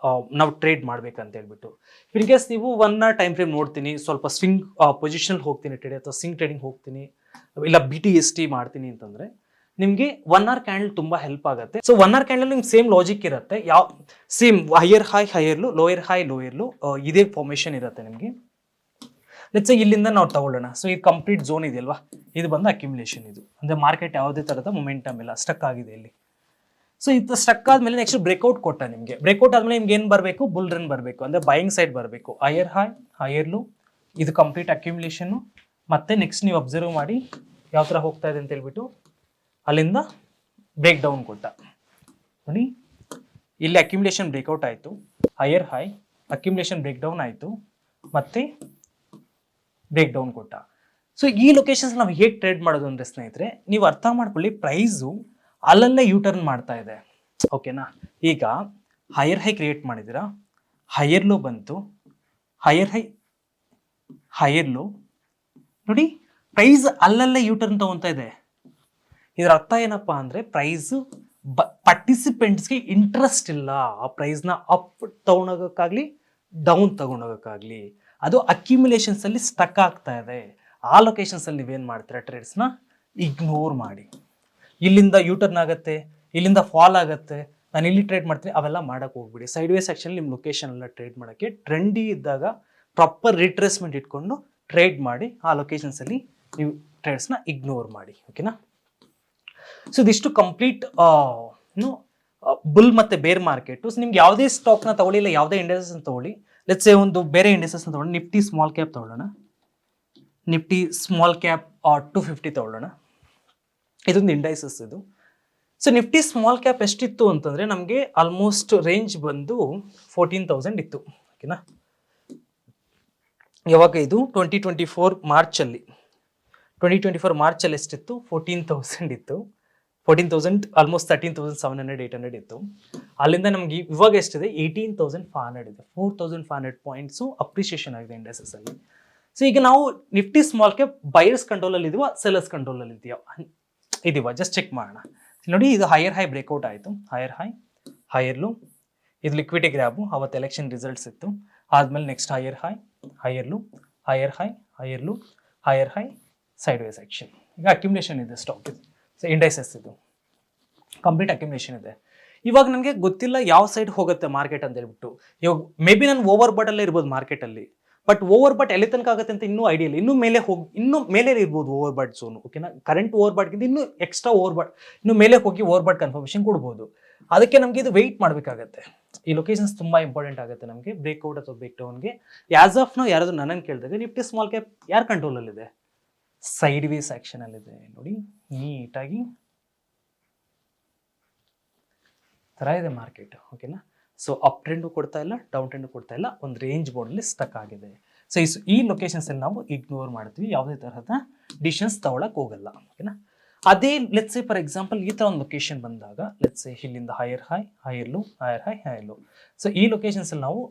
ನಾವು ಟ್ರೇಡ್ ಮಾಡ್ಬೇಕಂತ ಹೇಳ್ಬಿಟ್ಟು. ಇನ್ ಕೇಸ್ ನೀವು 1 hour ಟೈಮ್ ಫ್ರೇಮ್ ನೋಡ್ತೀನಿ, ಸ್ವಲ್ಪ ಸ್ವಿಂಗ್ ಪೊಸಿಷನ್ ಹೋಗ್ತೀನಿ ಟ್ರೇಡ್ ಅಥವಾ ಸ್ವಿಂಗ್ ಟ್ರೇಡಿಂಗ್ ಹೋಗ್ತೀನಿ, ಇಲ್ಲ BTST ಮಾಡ್ತೀನಿ ಅಂತಂದರೆ ನಿಮಗೆ 1 hour ಕ್ಯಾಂಡಲ್ ತುಂಬ ಹೆಲ್ಪ್ ಆಗುತ್ತೆ. ಸೊ 1 hour ಕ್ಯಾಂಡಲ್ ನಿಮ್ಗೆ ಸೇಮ್ ಲಾಜಿಕ್ ಇರುತ್ತೆ, ಯಾವ same higher high higher low, lower high lower low, ಇದೇ ಫಾರ್ಮೇಷನ್ ಇರುತ್ತೆ ನಿಮಗೆ. ಲೆಟ್ಸ್ ಇಲ್ಲಿಂದ ನಾವು ತಗೊಳ್ಳೋಣ. ಸೊ ಇದು ಕಂಪ್ಲೀಟ್ ಝೋನ್ ಇದೆಯಲ್ವಾ, ಇದು ಬಂದು ಅಕ್ಯುಮುಲೇಷನ್. ಇದು ಅಂದರೆ ಮಾರ್ಕೆಟ್ ಯಾವುದೇ ಥರದ ಮೊಮೆಂಟಮ್ ಇಲ್ಲ, ಸ್ಟಕ್ ಆಗಿದೆ ಇಲ್ಲಿ. ಸೊ ಇದು ಸ್ಟಕ್ ಆದಮೇಲೆ ನೆಕ್ಸ್ಟ್ ಬ್ರೇಕ್ಔಟ್ ಕೊಟ್ಟ ನಿಮಗೆ. ಬ್ರೇಕ್ಔಟ್ ಆದಮೇಲೆ ನಿಮ್ಗೆ ಏನು ಬರಬೇಕು, ಬುಲ್ ರನ್ ಬರಬೇಕು, ಅಂದರೆ ಬೈಯಿಂಗ್ ಸೈಡ್ ಬರಬೇಕು. ಹೈಯರ್ ಹೈ ಹೈಯರ್ ಲೋ, ಇದು ಕಂಪ್ಲೀಟ್ ಅಕ್ಯುಮುಲೇಷನ್ನು. ಮತ್ತೆ ನೆಕ್ಸ್ಟ್ ನೀವು ಅಬ್ಸರ್ವ್ ಮಾಡಿ ಯಾವ ಥರ ಹೋಗ್ತಾ ಇದೆ ಅಂತ ಹೇಳ್ಬಿಟ್ಟು, ಅಲ್ಲಿಂದ ಬ್ರೇಕ್ ಡೌನ್ ಕೊಟ್ಟ ನೋಡಿ. ಇಲ್ಲಿ ಅಕ್ಯುಮುಲೇಷನ್ ಬ್ರೇಕ್ಔಟ್ ಆಯಿತು, higher high accumulation break down ಆಯಿತು, ಮತ್ತೆ ಬ್ರೇಕ್ ಡೌನ್ ಕೊಟ್ಟ. ಸೊ ಈ ಲೊಕೇಶನ್ಸ್ ನಾವು ಹೇಗೆ ಟ್ರೇಡ್ ಮಾಡೋದು ಅಂದರೆ ಸ್ನೇಹಿತರೆ, ನೀವು ಅರ್ಥ ಮಾಡ್ಕೊಳ್ಳಿ, ಪ್ರೈಸು ಅಲ್ಲಲ್ಲೇ ಯೂಟರ್ನ್ ಮಾಡ್ತಾ ಇದೆ. ಓಕೆನಾ. ಈಗ ಹೈಯರ್ ಹೈ ಕ್ರಿಯೇಟ್ ಮಾಡಿದ್ದೀರಾ, ಹೈಯರ್ ಲೋ ಬಂತು, ಹೈಯರ್ ಹೈ ಹೈಯರ್ ಲೋ ನೋಡಿ, ಪ್ರೈಸ್ ಅಲ್ಲಲ್ಲೇ ಯೂಟರ್ನ್ ತಗೊತಾ ಇದೆ. ಇದರ ಅರ್ಥ ಏನಪ್ಪಾ ಅಂದರೆ, ಪ್ರೈಸು ಪಾರ್ಟಿಸಿಪೆಂಟ್ಸ್ಗೆ ಇಂಟ್ರೆಸ್ಟ್ ಇಲ್ಲ ಆ ಪ್ರೈಸ್ನ ಅಪ್ ತಗೊಂಡೋಗೋಕ್ಕಾಗಲಿ ಡೌನ್ ತಗೊಂಡೋಗೋಕ್ಕಾಗಲಿ. ಅದು ಅಕ್ಯುಮುಲೇಷನ್ಸಲ್ಲಿ ಸ್ಟಕ್ ಆಗ್ತಾ ಇದೆ. ಆ ಲೊಕೇಶನ್ಸಲ್ಲಿ ನೀವೇನು ಮಾಡ್ತೀರಾ, ಟ್ರೇಡ್ಸ್ನ ಇಗ್ನೋರ್ ಮಾಡಿ. ಇಲ್ಲಿಂದ ಯೂಟರ್ನ್ ಆಗುತ್ತೆ, ಇಲ್ಲಿಂದ ಫಾಲ್ ಆಗುತ್ತೆ, ನಾನು ಇಲ್ಲಿ ಟ್ರೇಡ್ ಮಾಡ್ತೀನಿ, ಅವೆಲ್ಲ ಮಾಡೋಕ್ಕೆ ಹೋಗ್ಬಿಡಿ. ಸೈಡ್ ವೇ ಸೆಕ್ಷನ್ ನಿಮ್ಮ ಲೊಕೇಶನ್ ಎಲ್ಲ ಟ್ರೇಡ್ ಮಾಡೋಕ್ಕೆ ಟ್ರೆಂಡಿ ಇದ್ದಾಗ ಪ್ರಾಪರ್ ರಿಟ್ರೇಸ್ಮೆಂಟ್ ಇಟ್ಕೊಂಡು ಟ್ರೇಡ್ ಮಾಡಿ. ಆ ಲೊಕೇಶನ್ಸಲ್ಲಿ ನೀವು ಟ್ರೇಡ್ಸ್ನ ಇಗ್ನೋರ್ ಮಾಡಿ. ಓಕೆನಾ. ಸೊ ಇದಿಷ್ಟು ಕಂಪ್ಲೀಟ್ ಬುಲ್ ಮತ್ತು ಬೇರ್ ಮಾರ್ಕೆಟು. ಸೊ ನಿಮ್ಗೆ ಯಾವುದೇ ಸ್ಟಾಕ್ನ ತಗೊಳ್ಳಿ, ಇಲ್ಲ ಯಾವುದೇ ಇಂಡಸ್ಟ್ರೀಸ್ನ ತಗೊಳ್ಳಿ. ಲೆಟ್ಸ್ ಸೇ ಒಂದು ಬೇರೆ ಇಂಡಸ್ಟ್ರೀಸ್ನ ತಗೊಳ್ಳಿ, ನಿಫ್ಟಿ ಸ್ಮಾಲ್ ಕ್ಯಾಪ್ ತಗೊಳ್ಳೋಣ. ನಿಫ್ಟಿ ಸ್ಮಾಲ್ ಕ್ಯಾಪ್ 250 ತಗೊಳ್ಳೋಣ. ಇದೊಂದು ಇಂಡೈಸಸ್ ಇದು. ಸೊ ನಿಫ್ಟಿ ಸ್ಮಾಲ್ ಕ್ಯಾಪ್ ಎಷ್ಟಿತ್ತು ಅಂತಂದರೆ ನಮಗೆ ಆಲ್ಮೋಸ್ಟ್ ರೇಂಜ್ ಬಂದು 14,000 ಇತ್ತು. ಓಕೆನಾ. ಯಾವಾಗ ಇದು 2024 ಮಾರ್ಚಲ್ಲಿ 2024 ಮಾರ್ಚಲ್ಲಿ ಎಷ್ಟಿತ್ತು, 14,000 ಇತ್ತು. 14,000 ಆಲ್ಮೋಸ್ಟ್ 13,700 800 ಇತ್ತು. ಅಲ್ಲಿಂದ ನಮಗೆ ಇವಾಗ ಎಷ್ಟಿದೆ, 18,500 ಇದೆ. 4,500 ಪಾಯಿಂಟ್ಸು ಅಪ್ರಿಷಿಯೇಷನ್ ಆಗಿದೆ ಇಂಡಸ್ಟ್ರೀಸಲ್ಲಿ. ಸೊ ಈಗ ನಾವು ನಿಫ್ಟಿ ಸ್ಮಾಲ್ ಕ್ಯಾಪ್ ಬೈಯರ್ಸ್ ಕಂಟ್ರೋಲಲ್ಲಿ ಇದೀವ, ಸೆಲ್ಲರ್ಸ್ ಕಂಟ್ರೋಲಲ್ಲಿ ಇದೀವ, ಜಸ್ಟ್ ಚೆಕ್ ಮಾಡೋಣ ನೋಡಿ. ಇದು ಹೈಯರ್ ಹೈ ಬ್ರೇಕ್ಔಟ್ ಆಯಿತು, ಹೈಯರ್ ಹೈ ಹೈಯರ್ ಲೋ, ಇದು ಲಿಕ್ವಿಡಿಟಿ ಗ್ರ್ಯಾಬು, ಅವತ್ತು ಎಲೆಕ್ಷನ್ ರಿಸಲ್ಟ್ಸ್ ಇತ್ತು. ಆದಮೇಲೆ next higher high higher low, higher high higher low, higher high, sideways section. ಈಗ ಅಕ್ಯುಮುಲೇಷನ್ ಇದೆ ಸ್ಟಾಕ್ ಇದು. ಸೊ ಇಂಡೈಸಸ್ ಇದು ಕಂಪ್ಲೀಟ್ ಅಕ್ಯುಮುಲೇಷನ್ ಇದೆ. ಇವಾಗ ನನಗೆ ಗೊತ್ತಿಲ್ಲ ಯಾವ ಸೈಡ್ ಹೋಗುತ್ತೆ ಮಾರ್ಕೆಟ್ ಅಂತ ಹೇಳ್ಬಿಟ್ಟು. ಇವಾಗ ಮೇ ಬಿ ನಾನು ಓವರ್ ಬಾಟಲ್ಲೇ ಇರ್ಬೋದು ಮಾರ್ಕೆಟಲ್ಲಿ, ಬಟ್ ಓವರ್ ಬಾಟ್ ಎಲ್ಲಿ ತನಕ ಆಗುತ್ತೆ ಅಂತ ಇನ್ನೂ ಐಡಿಯಾ ಇಲ್ಲ. ಇನ್ನೂ ಮೇಲೆ ಇರ್ಬೋದು ಓವರ್ ಬಾಟ್ ಝೋನು. ಓಕೆನಾ. ಕರೆಂಟ್ ಓವರ್ ಬಾಟ್ಗಿಂತ ಇನ್ನೂ ಎಕ್ಸ್ಟ್ರಾ ಓವರ್ ಬಾಟ್ ಇನ್ನೂ ಮೇಲೆ ಹೋಗಿ ಓವರ್ ಬಾಟ್ ಕನ್ಫರ್ಮೇಷನ್ ಕೊಡ್ಬೋದು. ಅದಕ್ಕೆ ನಮಗೆ ಇದು ವೆಯ್ಟ್ ಮಾಡಬೇಕಾಗತ್ತೆ. ಈ ಲೊಕೇಶನ್ಸ್ ತುಂಬ ಇಂಪಾರ್ಟೆಂಟ್ ಆಗುತ್ತೆ ನಮಗೆ, ಬ್ರೇಕ್ಔಟ್ ಅಥವಾ ಬ್ರೇಕ್ ಡೌನ್ಗೆ. ಆಸ್ ಆಫ್ ನಾವು ಯಾರಾದರೂ ನನ್ನನ್ನು ಕೇಳಿದಾಗ ನಿಫ್ಟಿ ಸ್ಮಾಲ್ ಕ್ಯಾಪ್ ಯಾರು ಕಂಟ್ರೋಲಲ್ಲಿದೆ, ಸೈಡ್ ವೇ ಸೆಕ್ಷನಲ್ಲಿದೆ ನೋಡಿ. ನೀಟಾಗಿ ಥರ ಇದೆ ಮಾರ್ಕೆಟ್. ಓಕೆನಾ. ಸೊ ಅಪ್ ಟ್ರೆಂಡು ಕೊಡ್ತಾ ಇಲ್ಲ, ಡೌನ್ ಟ್ರೆಂಡು ಕೊಡ್ತಾ ಇಲ್ಲ, ಒಂದು ರೇಂಜ್ ಬೋರ್ಡಲ್ಲಿ ಸ್ಟಕ್ ಆಗಿದೆ. ಸೊ ಈ ಲೊಕೇಶನ್ಸಲ್ಲಿ ನಾವು ಇಗ್ನೋರ್ ಮಾಡ್ತೀವಿ, ಯಾವುದೇ ತರಹದ ಡಿಸಿಷನ್ಸ್ ತಗೊಳಕ್ಕೆ ಹೋಗಲ್ಲ. ಓಕೆನಾ. ಅದೇ ಲೆಟ್ಸ್ ಸೇ ಫಾರ್ ಎಕ್ಸಾಂಪಲ್ ಈ ಥರ ಒಂದು ಲೊಕೇಶನ್ ಬಂದಾಗ, ಲೆಟ್ಸ್ ಸೇ ಇಲ್ಲಿಂದ higher high higher low, higher high higher low. So ಈ ಲೊಕೇಶನ್ಸಲ್ಲಿ ನಾವು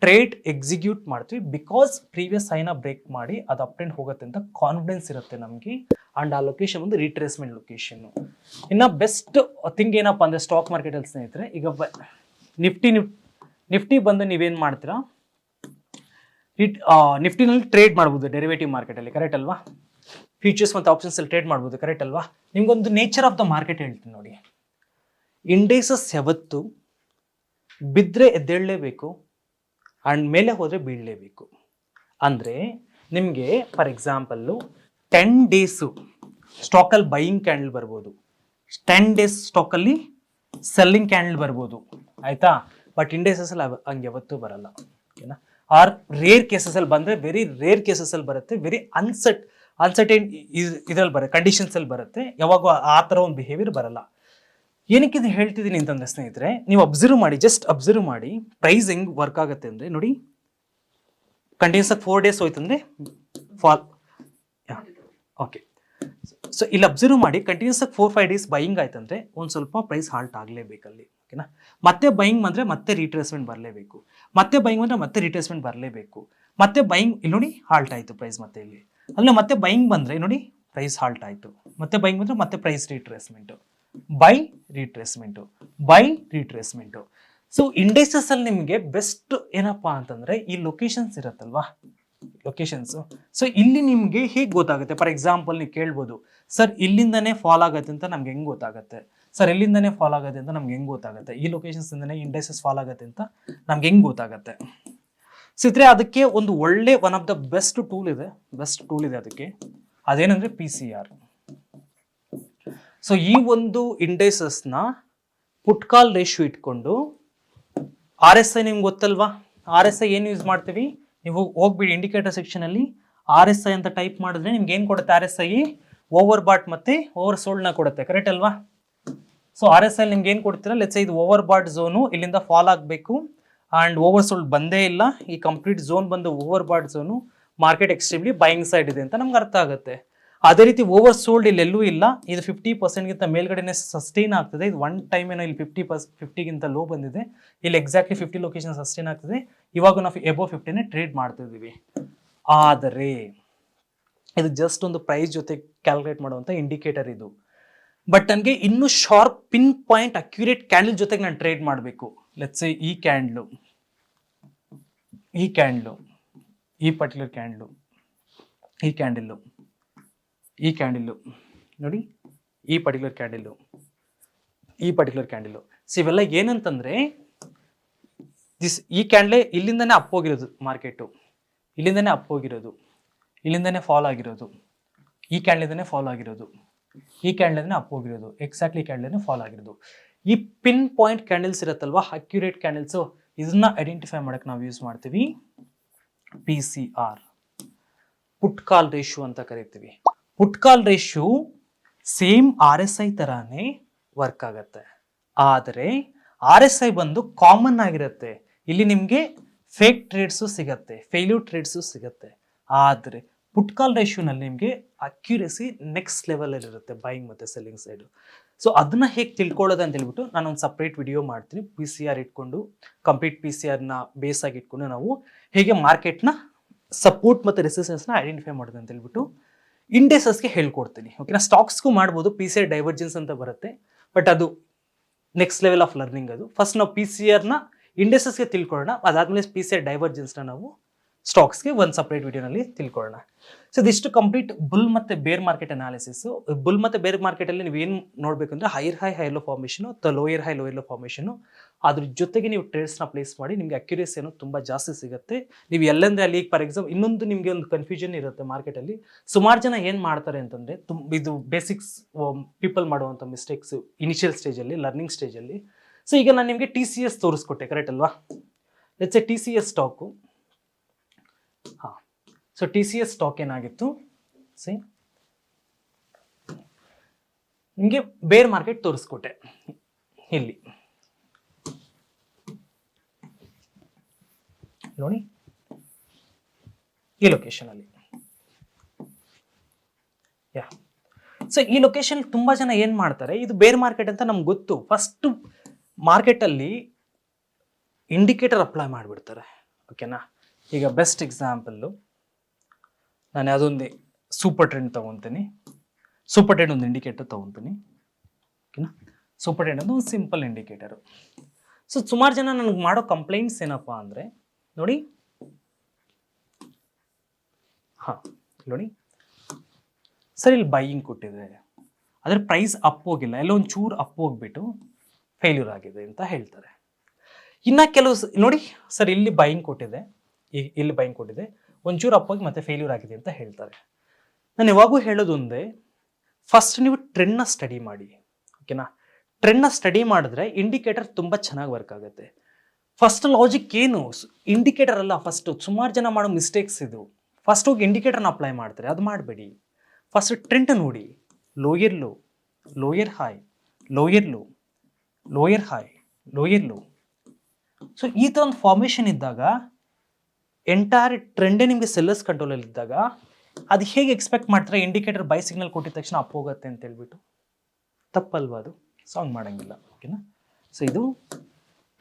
ಟ್ರೇಡ್ ಎಕ್ಸಿಕ್ಯೂಟ್ ಮಾಡ್ತೀವಿ, ಬಿಕಾಸ್ ಪ್ರೀವಿಯಸ್ ಹೈನ ಬ್ರೇಕ್ ಮಾಡಿ ಅದು ಅಪ್ ಟ್ರೆಂಡ್ ಹೋಗುತ್ತೆ ಅಂತ ಕಾನ್ಫಿಡೆನ್ಸ್ ಇರುತ್ತೆ ನಮಗೆ. ಆ್ಯಂಡ್ ಆ ಲೊಕೇಶನ್ ಒಂದು ರಿಟ್ರೇಸ್ಮೆಂಟ್ ಲೊಕೇಶನ್ನು. ಇನ್ನು ಬೆಸ್ಟ್ ಥಿಂಗ್ ಏನಪ್ಪ ಅಂದರೆ ಸ್ಟಾಕ್ ಮಾರ್ಕೆಟಲ್ಲಿ ಸ್ನೇಹಿತರೆ, ಈಗ ನಿಫ್ಟಿ ಬಂದು ನೀವೇನು ಮಾಡ್ತೀರಾ, ನಿಫ್ಟಿನಲ್ಲಿ ಟ್ರೇಡ್ ಮಾಡ್ಬೋದು ಡೆರಿವೇಟಿವ್ ಮಾರ್ಕೆಟಲ್ಲಿ, ಕರೆಕ್ಟ್ ಅಲ್ವಾ. ಫ್ಯೂಚರ್ಸ್ ಮತ್ತು ಆಪ್ಷನ್ಸಲ್ಲಿ ಟ್ರೇಡ್ ಮಾಡ್ಬೋದು, ಕರೆಕ್ಟ್ ಅಲ್ವಾ. ನಿಮ್ಗೊಂದು ನೇಚರ್ ಆಫ್ ದ ಮಾರ್ಕೆಟ್ ಹೇಳ್ತೀನಿ ನೋಡಿ. ಇಂಡೈಸಸ್ ಯಾವತ್ತು ಬಿದ್ದರೆ ಎದ್ದೇಳಲೇಬೇಕು, ಆ್ಯಂಡ್ ಮೇಲೆ ಹೋದರೆ ಬೀಳಲೇಬೇಕು. ಅಂದರೆ ನಿಮಗೆ ಫಾರ್ ಎಕ್ಸಾಂಪಲ್ಲು 10 ಡೇಸು ಸ್ಟಾಕಲ್ಲಿ ಬೈಯಿಂಗ್ ಕ್ಯಾಂಡಲ್ ಬರ್ಬೋದು, 10 ಡೇಸ್ ಸ್ಟಾಕಲ್ಲಿ ಸೆಲ್ಲಿಂಗ್ ಕ್ಯಾಂಡಲ್ ಬರ್ಬೋದು, ಆಯಿತಾ. ಬಟ್ ಇಂಡೈಸಸಲ್ಲಿ ಹಂಗೆ ಯಾವತ್ತೂ ಬರಲ್ಲ. ಓಕೆನಾ. ಆರ್ ರೇರ್ ಕೇಸಸಲ್ಲಿ ಬಂದರೆ, ವೆರಿ ರೇರ್ ಕೇಸಸಲ್ಲಿ ಬರುತ್ತೆ, ವೆರಿ ಅನ್ಸರ್ಟೈನ್ ಇದರಲ್ಲಿ ಬರುತ್ತೆ, ಕಂಡೀಷನ್ಸಲ್ಲಿ ಬರುತ್ತೆ. ಯಾವಾಗ ಆ ಥರ ಒಂದು ಬಿಹೇವಿಯರ್ ಬರಲ್ಲ. ಏನಕ್ಕೆ ಇದು ಹೇಳ್ತಿದ್ದೀನಿ ಅಂತಂದರೆ ಸ್ನೇಹಿತರೆ, ನೀವು ಅಬ್ಸರ್ವ್ ಮಾಡಿ, ಜಸ್ಟ್ ಅಬ್ಸರ್ವ್ ಮಾಡಿ ಪ್ರೈಸ್ ಹೆಂಗೆ ವರ್ಕ್ ಆಗುತ್ತೆ ಅಂದರೆ ನೋಡಿ. ಕಂಟಿನ್ಯೂಸ್ ಆಗಿ 4 ಡೇಸ್ ಹೋಯ್ತು ಅಂದರೆ ಫಾಲ್. ಓಕೆ. ಸೊ ಇಲ್ಲಿ ಅಬ್ಸರ್ವ್ ಮಾಡಿ ಕಂಟಿನ್ಯೂಸ್ ಆಗಿ 4-5 ಡೇಸ್ ಬೈಯಿಂಗ್ ಆಯ್ತಂದ್ರೆ ಒಂದು ಸ್ವಲ್ಪ ಪ್ರೈಸ್ ಹಾಲ್ಟ್ ಆಗಲೇಬೇಕಲ್ಲಿ, ಓಕೆನಾ. ಮತ್ತೆ ಬೈಯಿಂಗ್ ಬಂದರೆ ಮತ್ತೆ ರೀಟ್ರೇಸ್ಮೆಂಟ್ ಬರಲೇಬೇಕು, ಮತ್ತೆ ಬೈಯಿಂಗ್ ಬಂದರೆ ಮತ್ತೆ ರೀಟ್ರೇಸ್ಮೆಂಟ್ ಬರಲೇಬೇಕು, ಮತ್ತೆ ಬೈಯಿಂಗ್ ಇಲ್ಲಿ ನೋಡಿ ಹಾಲ್ಟ್ ಆಯಿತು ಪ್ರೈಸ್, ಮತ್ತೆ ಇಲ್ಲಿ ಅಲ್ಲ ಮತ್ತೆ ಬೈಯಿಂಗ್ ಬಂದರೆ ನೋಡಿ ಪ್ರೈಸ್ ಹಾಲ್ಟ್ ಆಯಿತು, ಮತ್ತೆ ಬೈಯಿಂಗ್ ಬಂದರೆ ಮತ್ತೆ price retracement, buy retracement, buy retracement. So indices ಅಲ್ಲಿ ನಿಮಗೆ ಬೆಸ್ಟ್ ಏನಪ್ಪಾ ಅಂತಂದ್ರೆ ಈ ಲೊಕೇಶನ್ಸ್ ಇರತ್ತಲ್ವಾ, ಲೊಕೇಶನ್ಸ್. ಸೊ ಇಲ್ಲಿ ನಿಮಗೆ ಹೇಗೆ ಗೊತ್ತಾಗುತ್ತೆ? ಫಾರ್ ಎಕ್ಸಾಂಪಲ್ ನೀವು ಕೇಳ್ಬೋದು, ಸರ್ ಇಲ್ಲಿಂದನೇ ಫಾಲ್ ಆಗುತ್ತೆ ಅಂತ ನಮ್ಗೆ ಹೆಂಗೆ ಗೊತ್ತಾಗುತ್ತೆ? ಸರ್ ಎಲ್ಲಿಂದನೇ ಫಾಲ್ ಆಗುತ್ತೆ ಅಂತ ನಮ್ಗೆ ಹೆಂಗೆ ಗೊತ್ತಾಗುತ್ತೆ? ಈ ಲೊಕೇಶನ್ಸ್ ಇಂದನೇ ಇಂಡೈಸಸ್ ಫಾಲ್ ಆಗುತ್ತೆ ಅಂತ ನಮ್ಗೆ ಹೆಂಗೆ ಗೊತ್ತಾಗುತ್ತೆ? ಸೊ ಇದ್ರೆ ಅದಕ್ಕೆ ಒಂದು ಒಳ್ಳೆ one of the best tool ಇದೆ ಅದಕ್ಕೆ, ಅದೇನಂದ್ರೆ PCR. ಸೊ ಈ ಒಂದು ಇಂಡೈಸಸ್ನ ಪುಟ್ ಕಾಲ್ ರೇಷಿಯೋ ಇಟ್ಕೊಂಡು RSI ನಿಮ್ಗೆ ಗೊತ್ತಲ್ವಾ, RSI ಏನು ಯೂಸ್ ಮಾಡ್ತೀವಿ? ನೀವು ಹೋಗ್ಬಿಡಿ ಇಂಡಿಕೇಟರ್ ಸೆಕ್ಷನಲ್ಲಿ RSI ಅಂತ ಟೈಪ್ ಮಾಡಿದ್ರೆ ನಿಮ್ಗೆ ಏನು ಕೊಡುತ್ತೆ? RSI ಓವರ್ ಬಾಟ್ ಮತ್ತೆ ಓವರ್ ಸೋಲ್ಡ್ನ ಕೊಡುತ್ತೆ, ಕರೆಕ್ಟ್ ಅಲ್ವಾ? ಸೊ RSI ನಿಮ್ಗೆ ಏನು ಕೊಡ್ತೀರಾ? ಲೆಟ್ಸ್ ಇದು ಓವರ್ ಬಾಟ್ ಝೋನು ಇಲ್ಲಿಂದ ಫಾಲ್ ಆಗಬೇಕು ಆ್ಯಂಡ್ ಓವರ್ ಸೋಲ್ಡ್ ಬಂದೇ ಇಲ್ಲ, ಈ ಕಂಪ್ಲೀಟ್ ಝೋನ್ ಬಂದು overbought zone, market extremely buying side ಇದೆ ಅಂತ ನಮ್ಗೆ ಅರ್ಥ ಆಗುತ್ತೆ. ಅದೇ ರೀತಿ ಓವರ್ ಸೋಲ್ಡ್ ಇಲ್ಲೆಲ್ಲೂ ಇಲ್ಲ, ಇದು 50%ಗಿಂತ ಮೇಲ್ಗಡೆನೆ ಸಸ್ಟೈನ್ ಆಗ್ತದೆ. ಇದು ಒನ್ ಟೈಮ್ ಏನೋ ಇಲ್ಲಿ 50ಗಿಂತ ಲೋ ಬಂದಿದೆ, ಇಲ್ಲಿ ಎಕ್ಸಾಕ್ಟ್ಲಿ 50 ಲೊಕೇಶನ್ ಸಸ್ಟೈನ್ ಆಗ್ತದೆ. ಇವಾಗ ನಾವು ಎಬೋ 50ನೇ ಟ್ರೇಡ್ ಮಾಡ್ತಿದ್ದೀವಿ. ಆದರೆ ಇದು ಜಸ್ಟ್ ಒಂದು ಪ್ರೈಸ್ ಜೊತೆ ಕ್ಯಾಲ್ಕುಲೇಟ್ ಮಾಡುವಂಥ ಇಂಡಿಕೇಟರ್ ಇದು. ಬಟ್ ನನಗೆ ಇನ್ನೂ sharp pin point accurate candle ಜೊತೆಗೆ ನಾನು ಟ್ರೇಡ್ ಮಾಡಬೇಕು. ಲೆಟ್ಸ್ ಈ ಕ್ಯಾಂಡ್ಲು, ಈ ಪರ್ಟಿಕ್ಯುಲರ್ ಕ್ಯಾಂಡ್ಲು, ಈ ಕ್ಯಾಂಡಲ್ಲು, ಈ ಕ್ಯಾಂಡಲ್ಲು ನೋಡಿ, ಈ ಪರ್ಟಿಕ್ಯುಲರ್ ಕ್ಯಾಂಡಲ್ಲು. ಸೊ ಇವೆಲ್ಲ ಏನಂತಂದ್ರೆ ಈ ಕ್ಯಾಂಡ್ಲೆ ಇಲ್ಲಿಂದನೇ ಅಪ್ ಹೋಗಿರೋದು, ಮಾರ್ಕೆಟು ಇಲ್ಲಿಂದನೇ ಅಪ್ ಹೋಗಿರೋದು, ಇಲ್ಲಿಂದನೇ ಫಾಲ್ ಆಗಿರೋದು, ಈ ಕ್ಯಾಂಡ್ಲಿಂದನೇ ಫಾಲ್ ಆಗಿರೋದು, ಈ ಕ್ಯಾಂಡ್ಲಿಂದನೇ ಅಪ್ ಹೋಗಿರೋದು, ಎಕ್ಸಾಕ್ಟ್ಲಿ ಕ್ಯಾಂಡ್ಲಿಂದನೇ ಫಾಲ್ ಆಗಿರೋದು. ಈ ಪಿನ್ ಪಾಯಿಂಟ್ ಕ್ಯಾಂಡಲ್ಸ್ ಇರುತ್ತಲ್ವಾ, ಅಕ್ಯುರೇಟ್ ಕ್ಯಾಂಡಲ್ಸು, ಇದನ್ನ ಐಡೆಂಟಿಫೈ ಮಾಡಕ್ಕೆ ನಾವು ಯೂಸ್ ಮಾಡ್ತೀವಿ PCR, ಪುಟ್ ಕಾಲ್ ರೇಷಿಯೋ ಅಂತ ಕರಿತೀವಿ. ಪುಟ್ ಕಾಲ್ ರೇಷಿಯೋ ಸೇಮ್ RSI ತರಾನೇ ವರ್ಕ್ ಆಗುತ್ತೆ, ಆದರೆ RSI ಬಂದು ಕಾಮನ್ ಆಗಿರುತ್ತೆ. ಇಲ್ಲಿ ನಿಮಗೆ ಫೇಕ್ ಟ್ರೇಡ್ಸು ಸಿಗತ್ತೆ, ಫೇಲ್ಯೂರ್ ಟ್ರೇಡ್ಸು ಸಿಗತ್ತೆ. ಆದರೆ ಪುಟ್ ಕಾಲ್ ರೇಷಿಯೋನಲ್ಲಿ ನಿಮಗೆ ಅಕ್ಯುರೇಸಿ ನೆಕ್ಸ್ಟ್ ಲೆವೆಲಲ್ಲಿ ಇರುತ್ತೆ, ಬೈಯಿಂಗ್ ಮತ್ತು ಸೆಲ್ಲಿಂಗ್ ಸೈಡು. ಸೊ ಅದನ್ನ ಹೇಗೆ ತಿಳ್ಕೊಳ್ಳೋದು ಅಂತ ಹೇಳ್ಬಿಟ್ಟು ನಾನು ಒಂದು ಸಪ್ರೇಟ್ ವಿಡಿಯೋ ಮಾಡ್ತೀನಿ. PCR ಇಟ್ಕೊಂಡು ಕಂಪ್ಲೀಟ್ PCR ಬೇಸ್ ಆಗಿ ಇಟ್ಕೊಂಡು ನಾವು ಹೇಗೆ ಮಾರ್ಕೆಟ್ನ ಸಪೋರ್ಟ್ ಮತ್ತು ರೆಸಿಸ್ಟೆನ್ಸ್ನ ಐಡೆಂಟಿಫೈ ಮಾಡೋದು ಅಂತ ಹೇಳ್ಬಿಟ್ಟು ಇಂಡೈಸಸ್ಗೆ ಹೇಳ್ಕೊಡ್ತೀನಿ, ಓಕೆನಾ. ಸ್ಟಾಕ್ಸ್ಗೂ ಮಾಡ್ಬೋದು, PCR ಡೈವರ್ಜೆನ್ಸ್ ಅಂತ ಬರುತ್ತೆ, ಬಟ್ ಅದು ನೆಕ್ಸ್ಟ್ ಲೆವೆಲ್ ಆಫ್ ಲರ್ನಿಂಗ್. ಅದು ಫಸ್ಟ್ ನಾವು PCRನ ಇಂಡೈಸಸ್ಗೆ ತಿಳ್ಕೊಳ್ಳೋಣ, ಅದಾದಮೇಲೆ PCR ಡೈವರ್ಜೆನ್ಸ್ನ ನಾವು ಸ್ಟಾಕ್ಸ್ಗೆ ಒಂದು ಸಪ್ರೇಟ್ ವಿಡಿಯೋನಲ್ಲಿ ತಿಳ್ಕೊಳ್ಳೋಣ. ಸೊ ಇದಿಷ್ಟು ಕಂಪ್ಲೀಟ್ ಬುಲ್ ಮತ್ತು ಬೇರ್ ಮಾರ್ಕೆಟ್ ಅನಾಲಿಸಿಸು. ಬುಲ್ ಮತ್ತು ಬೇರ್ ಮಾರ್ಕೆಟಲ್ಲಿ ನೀವು ಏನು ನೋಡಬೇಕಂದ್ರೆ higher high high low formation ಅಥವಾ lower high lower low formation, ಅದ್ರ ಜೊತೆಗೆ ನೀವು ಟ್ರೇಡ್ಸ್ನ ಪ್ಲೇಸ್ ಮಾಡಿ ನಿಮಗೆ ಅಕ್ಯುರೇಸಿ ಅನ್ನೋದು ತುಂಬ ಜಾಸ್ತಿ ಸಿಗುತ್ತೆ. ನೀವು ಎಲ್ಲಂದ್ರೆ ಅಲ್ಲಿ ಫಾರ್ ಎಕ್ಸಾಂಪಲ್ ಇನ್ನೊಂದು ನಿಮಗೆ ಒಂದು ಕನ್ಫ್ಯೂಷನ್ ಇರುತ್ತೆ ಮಾರ್ಕೆಟಲ್ಲಿ. ಸುಮಾರು ಜನ ಏನು ಮಾಡ್ತಾರೆ ಅಂತಂದರೆ ಇದು ಬೇಸಿಕ್ಸ್ ಪೀಪಲ್ ಮಾಡುವಂಥ ಮಿಸ್ಟೇಕ್ಸು ಇನಿಷಿಯಲ್ ಸ್ಟೇಜಲ್ಲಿ, ಲರ್ನಿಂಗ್ ಸ್ಟೇಜಲ್ಲಿ. ಸೊ ಈಗ ನಾನು ನಿಮಗೆ TCS ತೋರಿಸ್ಕೊಟ್ಟೆ, ಕರೆಕ್ಟ್ ಅಲ್ವಾ? Let's A TCS stock. ಹಾಂ, ಸೊ TCS ಸ್ಟಾಕ್ ಏನಾಗಿತ್ತು, ಸಿ ನಿಮಗೆ ಬೇರ್ ಮಾರ್ಕೆಟ್ ತೋರಿಸ್ಕೊಟ್ಟೆ ಇಲ್ಲಿ ನೋಡಿ, ಈ ಲೊಕೇಶನಲ್ಲಿ. ಯಾ, ಸೊ ಈ ಲೊಕೇಶನ್ ತುಂಬಾ ಜನ ಏನ್ ಮಾಡ್ತಾರೆ, ಇದು ಬೇರ್ ಮಾರ್ಕೆಟ್ ಅಂತ ನಮ್ಗೆ ಗೊತ್ತು. ಫಸ್ಟ್ ಮಾರ್ಕೆಟಲ್ಲಿ ಇಂಡಿಕೇಟರ್ ಅಪ್ಲೈ ಮಾಡಿಬಿಡ್ತಾರೆ, ಓಕೆನಾ. ಈಗ ಬೆಸ್ಟ್ ಎಕ್ಸಾಂಪಲ್ಲು ನಾನು ಯಾವುದೊಂದು ಸೂಪರ್ ಟ್ರೆಂಡ್ ತೊಗೊತೀನಿ, ಸೂಪರ್ ಟ್ರೆಂಡ್ ಒಂದು ಇಂಡಿಕೇಟರ್ ತೊಗೊತೀನಿ, ಓಕೆನಾ. ಸೂಪರ್ ಟ್ರೆಂಡ್ ಒಂದು ಸಿಂಪಲ್ ಇಂಡಿಕೇಟರು. ಸೊ ಸುಮಾರು ಜನ ನನಗೆ ಮಾಡೋ ಕಂಪ್ಲೇಂಟ್ಸ್ ಏನಪ್ಪ ಅಂದರೆ, ನೋಡಿ ಹಾಂ ನೋಡಿ ಸರ್, ಇಲ್ಲಿ ಬೈಯಿಂಗ್ ಕೊಟ್ಟಿದೆ, ಆದರೆ ಪ್ರೈಸ್ ಅಪ್ ಹೋಗಿಲ್ಲ, ಎಲ್ಲ ಒಂದು ಚೂರು ಅಪ್ ಹೋಗ್ಬಿಟ್ಟು ಫೇಲ್ಯೂರ್ ಆಗಿದೆ ಅಂತ ಹೇಳ್ತಾರೆ. ಇನ್ನು ಕೆಲವು ನೋಡಿ ಸರ್, ಇಲ್ಲಿ ಬೈಯಿಂಗ್ ಕೊಟ್ಟಿದೆ, ಇಲ್ಲಿ ಬೈಯಿಂಗ್ ಕೊಟ್ಟಿದೆ, ಒಂಚೂರು ಅಪ್ ಹೋಗಿ ಮತ್ತೆ ಫೇಲ್ಯೂರ್ ಆಗಿದೆ ಅಂತ ಹೇಳ್ತಾರೆ. ನಾನು ಯಾವಾಗೂ ಹೇಳೋದೊಂದೇ, ಫಸ್ಟ್ ನೀವು ಟ್ರೆಂಡ್ನ ಸ್ಟಡಿ ಮಾಡಿ, ಓಕೆನಾ. ಟ್ರೆಂಡ್ನ ಸ್ಟಡಿ ಮಾಡಿದ್ರೆ ಇಂಡಿಕೇಟರ್ ತುಂಬ ಚೆನ್ನಾಗಿ ವರ್ಕ್ ಆಗುತ್ತೆ. ಫಸ್ಟ್ ಲಾಜಿಕ್ ಏನು, ಇಂಡಿಕೇಟರ್ ಅಲ್ಲ, ಫಸ್ಟು ಸುಮಾರು ಜನ ಮಾಡೋ ಮಿಸ್ಟೇಕ್ಸ್ ಇದು. ಫಸ್ಟ್ ಹೋಗಿ ಇಂಡಿಕೇಟರ್ನ ಅಪ್ಲೈ ಮಾಡ್ತಾರೆ, ಅದು ಮಾಡಬೇಡಿ. ಫಸ್ಟ್ ಟ್ರೆಂಡ್ ನೋಡಿ, lower low, lower high, lower low, lower high, lower low. So ಈ ಥರ ಒಂದು ಫಾರ್ಮೇಷನ್ ಇದ್ದಾಗ, ಎಂಟೈರ್ ಟ್ರೆಂಡೇ ನಿಮಗೆ ಸೆಲ್ಲರ್ಸ್ ಕಂಟ್ರೋಲಲ್ಲಿ ಇದ್ದಾಗ, ಅದು ಹೇಗೆ ಎಕ್ಸ್ಪೆಕ್ಟ್ ಮಾಡ್ತಾರೆ ಇಂಡಿಕೇಟರ್ ಬೈ ಸಿಗ್ನಲ್ ಕೊಟ್ಟಿದ ತಕ್ಷಣ ಅಪ್ ಹೋಗುತ್ತೆ ಅಂತ ಹೇಳ್ಬಿಟ್ಟು? ತಪ್ಪಲ್ವಾ ಅದು? ಸೊ ಹಂಗೆ ಮಾಡೋಂಗಿಲ್ಲ. ಓಕೆನಾ? ಸೊ ಇದು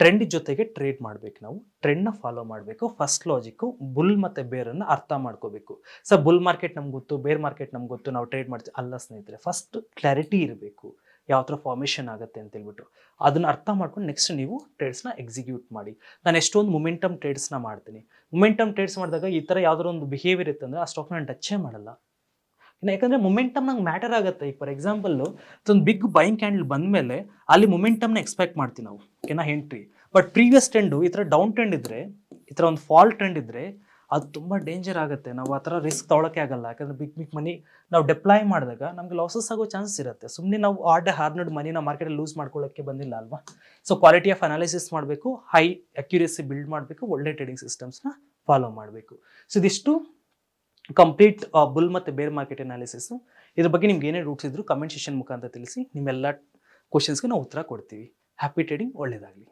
ಟ್ರೆಂಡ್ ಜೊತೆಗೆ ಟ್ರೇಡ್ ಮಾಡಬೇಕು. ನಾವು ಟ್ರೆಂಡ್ನ ಫಾಲೋ ಮಾಡಬೇಕು. ಫಸ್ಟ್ ಲಾಜಿಕ್ಕು ಬುಲ್ ಮತ್ತು ಬೇರನ್ನು ಅರ್ಥ ಮಾಡ್ಕೋಬೇಕು. ಸೊ ಬುಲ್ ಮಾರ್ಕೆಟ್ ನಮ್ಗೆ ಗೊತ್ತು, ಬೇರ್ ಮಾರ್ಕೆಟ್ ನಮ್ಗೆ ಗೊತ್ತು, ನಾವು ಟ್ರೇಡ್ ಮಾಡ್ತೀವಿ ಅಲ್ಲ ಸ್ನೇಹಿತರೆ. ಫಸ್ಟ್ ಕ್ಲಾರಿಟಿ ಇರಬೇಕು ಯಾವ ಥರ ಫಾರ್ಮೇಷನ್ ಆಗುತ್ತೆ ಅಂತ ಹೇಳ್ಬಿಟ್ಟು. ಅದನ್ನು ಅರ್ಥ ಮಾಡ್ಕೊಂಡು ನೆಕ್ಸ್ಟ್ ನೀವು ಟ್ರೇಡ್ಸ್ನ ಎಕ್ಸಿಕ್ಯೂಟ್ ಮಾಡಿ. ನಾನು ಎಷ್ಟೊಂದು ಮೊಮೆಂಟಮ್ ಟ್ರೇಡ್ಸ್ನ ಮಾಡ್ತೀನಿ. ಮೊಮೆಂಟಮ್ ಟ್ರೇಡ್ಸ್ ಮಾಡಿದಾಗ ಈ ಥರ ಯಾವ್ದಾದ್ರು ಒಂದು ಬಿಹೇವಿಯರ್ ಇತ್ತಂದರೆ ಆ ಸ್ಟಾಕ್ನ ನಾನು ಟಚ್ಚೇ ಮಾಡಲ್ಲ. ಯಾಕಂದರೆ ಮೊಮೆಂಟಮ್ ನಂಗೆ ಮ್ಯಾಟರ್ ಆಗುತ್ತೆ. ಈಗ ಫಾರ್ ಎಕ್ಸಾಂಪಲ್ಲು ಒಂದು ಬಿಗ್ ಬೈಯಿಂಗ್ ಕ್ಯಾಂಡಲ್ ಬಂದಮೇಲೆ ಅಲ್ಲಿ ಮೊಮೆಂಟಮ್ನ ಎಕ್ಸ್ಪೆಕ್ಟ್ ಮಾಡ್ತೀವಿ ನಾವು. ಓಕೆನಾ? ಎಂಟ್ರಿ. ಬಟ್ ಪ್ರೀವಿಯಸ್ ಟ್ರೆಂಡು ಈ ಥರ ಡೌನ್ ಟ್ರೆಂಡ್ ಇದ್ದರೆ, ಈ ಥರ ಒಂದು ಫಾಲ್ ಟ್ರೆಂಡ್ ಇದ್ದರೆ ಅದು ತುಂಬ ಡೇಂಜರ್ ಆಗುತ್ತೆ. ನಾವು ಆ ಥರ ರಿಸ್ಕ್ ತೊಗೊಳಕ್ಕೆ ಆಗಲ್ಲ. ಯಾಕಂದರೆ ಬಿಗ್ ಮನಿ ನಾವು ಡಿಪ್ಲಾಯ್ ಮಾಡಿದಾಗ ನಮಗೆ ಲಾಸಸ್ ಆಗೋ ಚಾನ್ಸಸ್ ಇರುತ್ತೆ. ಸುಮ್ಮನೆ ನಾವು ಹಾರ್ಡ್ ಮನಿನ ಮಾರ್ಕೆಟಲ್ಲಿ ಲೂಸ್ ಮಾಡ್ಕೊಳ್ಳೋಕ್ಕೆ ಬಂದಿಲ್ಲ ಅಲ್ವಾ? ಸೊ ಕ್ವಾಲಿಟಿ ಆಫ್ ಅನಾಲಿಸಿಸ್ ಮಾಡಬೇಕು, ಹೈ ಅಕ್ಯುರೇಸಿ ಬಿಲ್ಡ್ ಮಾಡಬೇಕು, ಒಳ್ಳೆ ಟ್ರೇಡಿಂಗ್ ಸಿಸ್ಟಮ್ಸ್ನ ಫಾಲೋ ಮಾಡಬೇಕು. ಸೊ ಇದಿಷ್ಟು ಕಂಪ್ಲೀಟ್ ಬುಲ್ ಮತ್ತು ಬೇರ್ ಮಾರ್ಕೆಟ್ ಅನಾಲಿಸಿಸು. ಇದ್ರ ಬಗ್ಗೆ ನಿಮ್ಗೆ ಏನೇ ಡೌಟ್ಸ್ ಇದ್ದರೂ ಕಮೆಂಟ್ ಸೆಷನ್ ಮುಖಾಂತರ ತಿಳಿಸಿ. ನಿಮ್ಮೆಲ್ಲ ಕ್ವಶನ್ಸ್ಗೆ ನಾವು ಉತ್ತರ ಕೊಡ್ತೀವಿ. Happy trading. ಒಳ್ಳೆಯದಾಗಲಿ.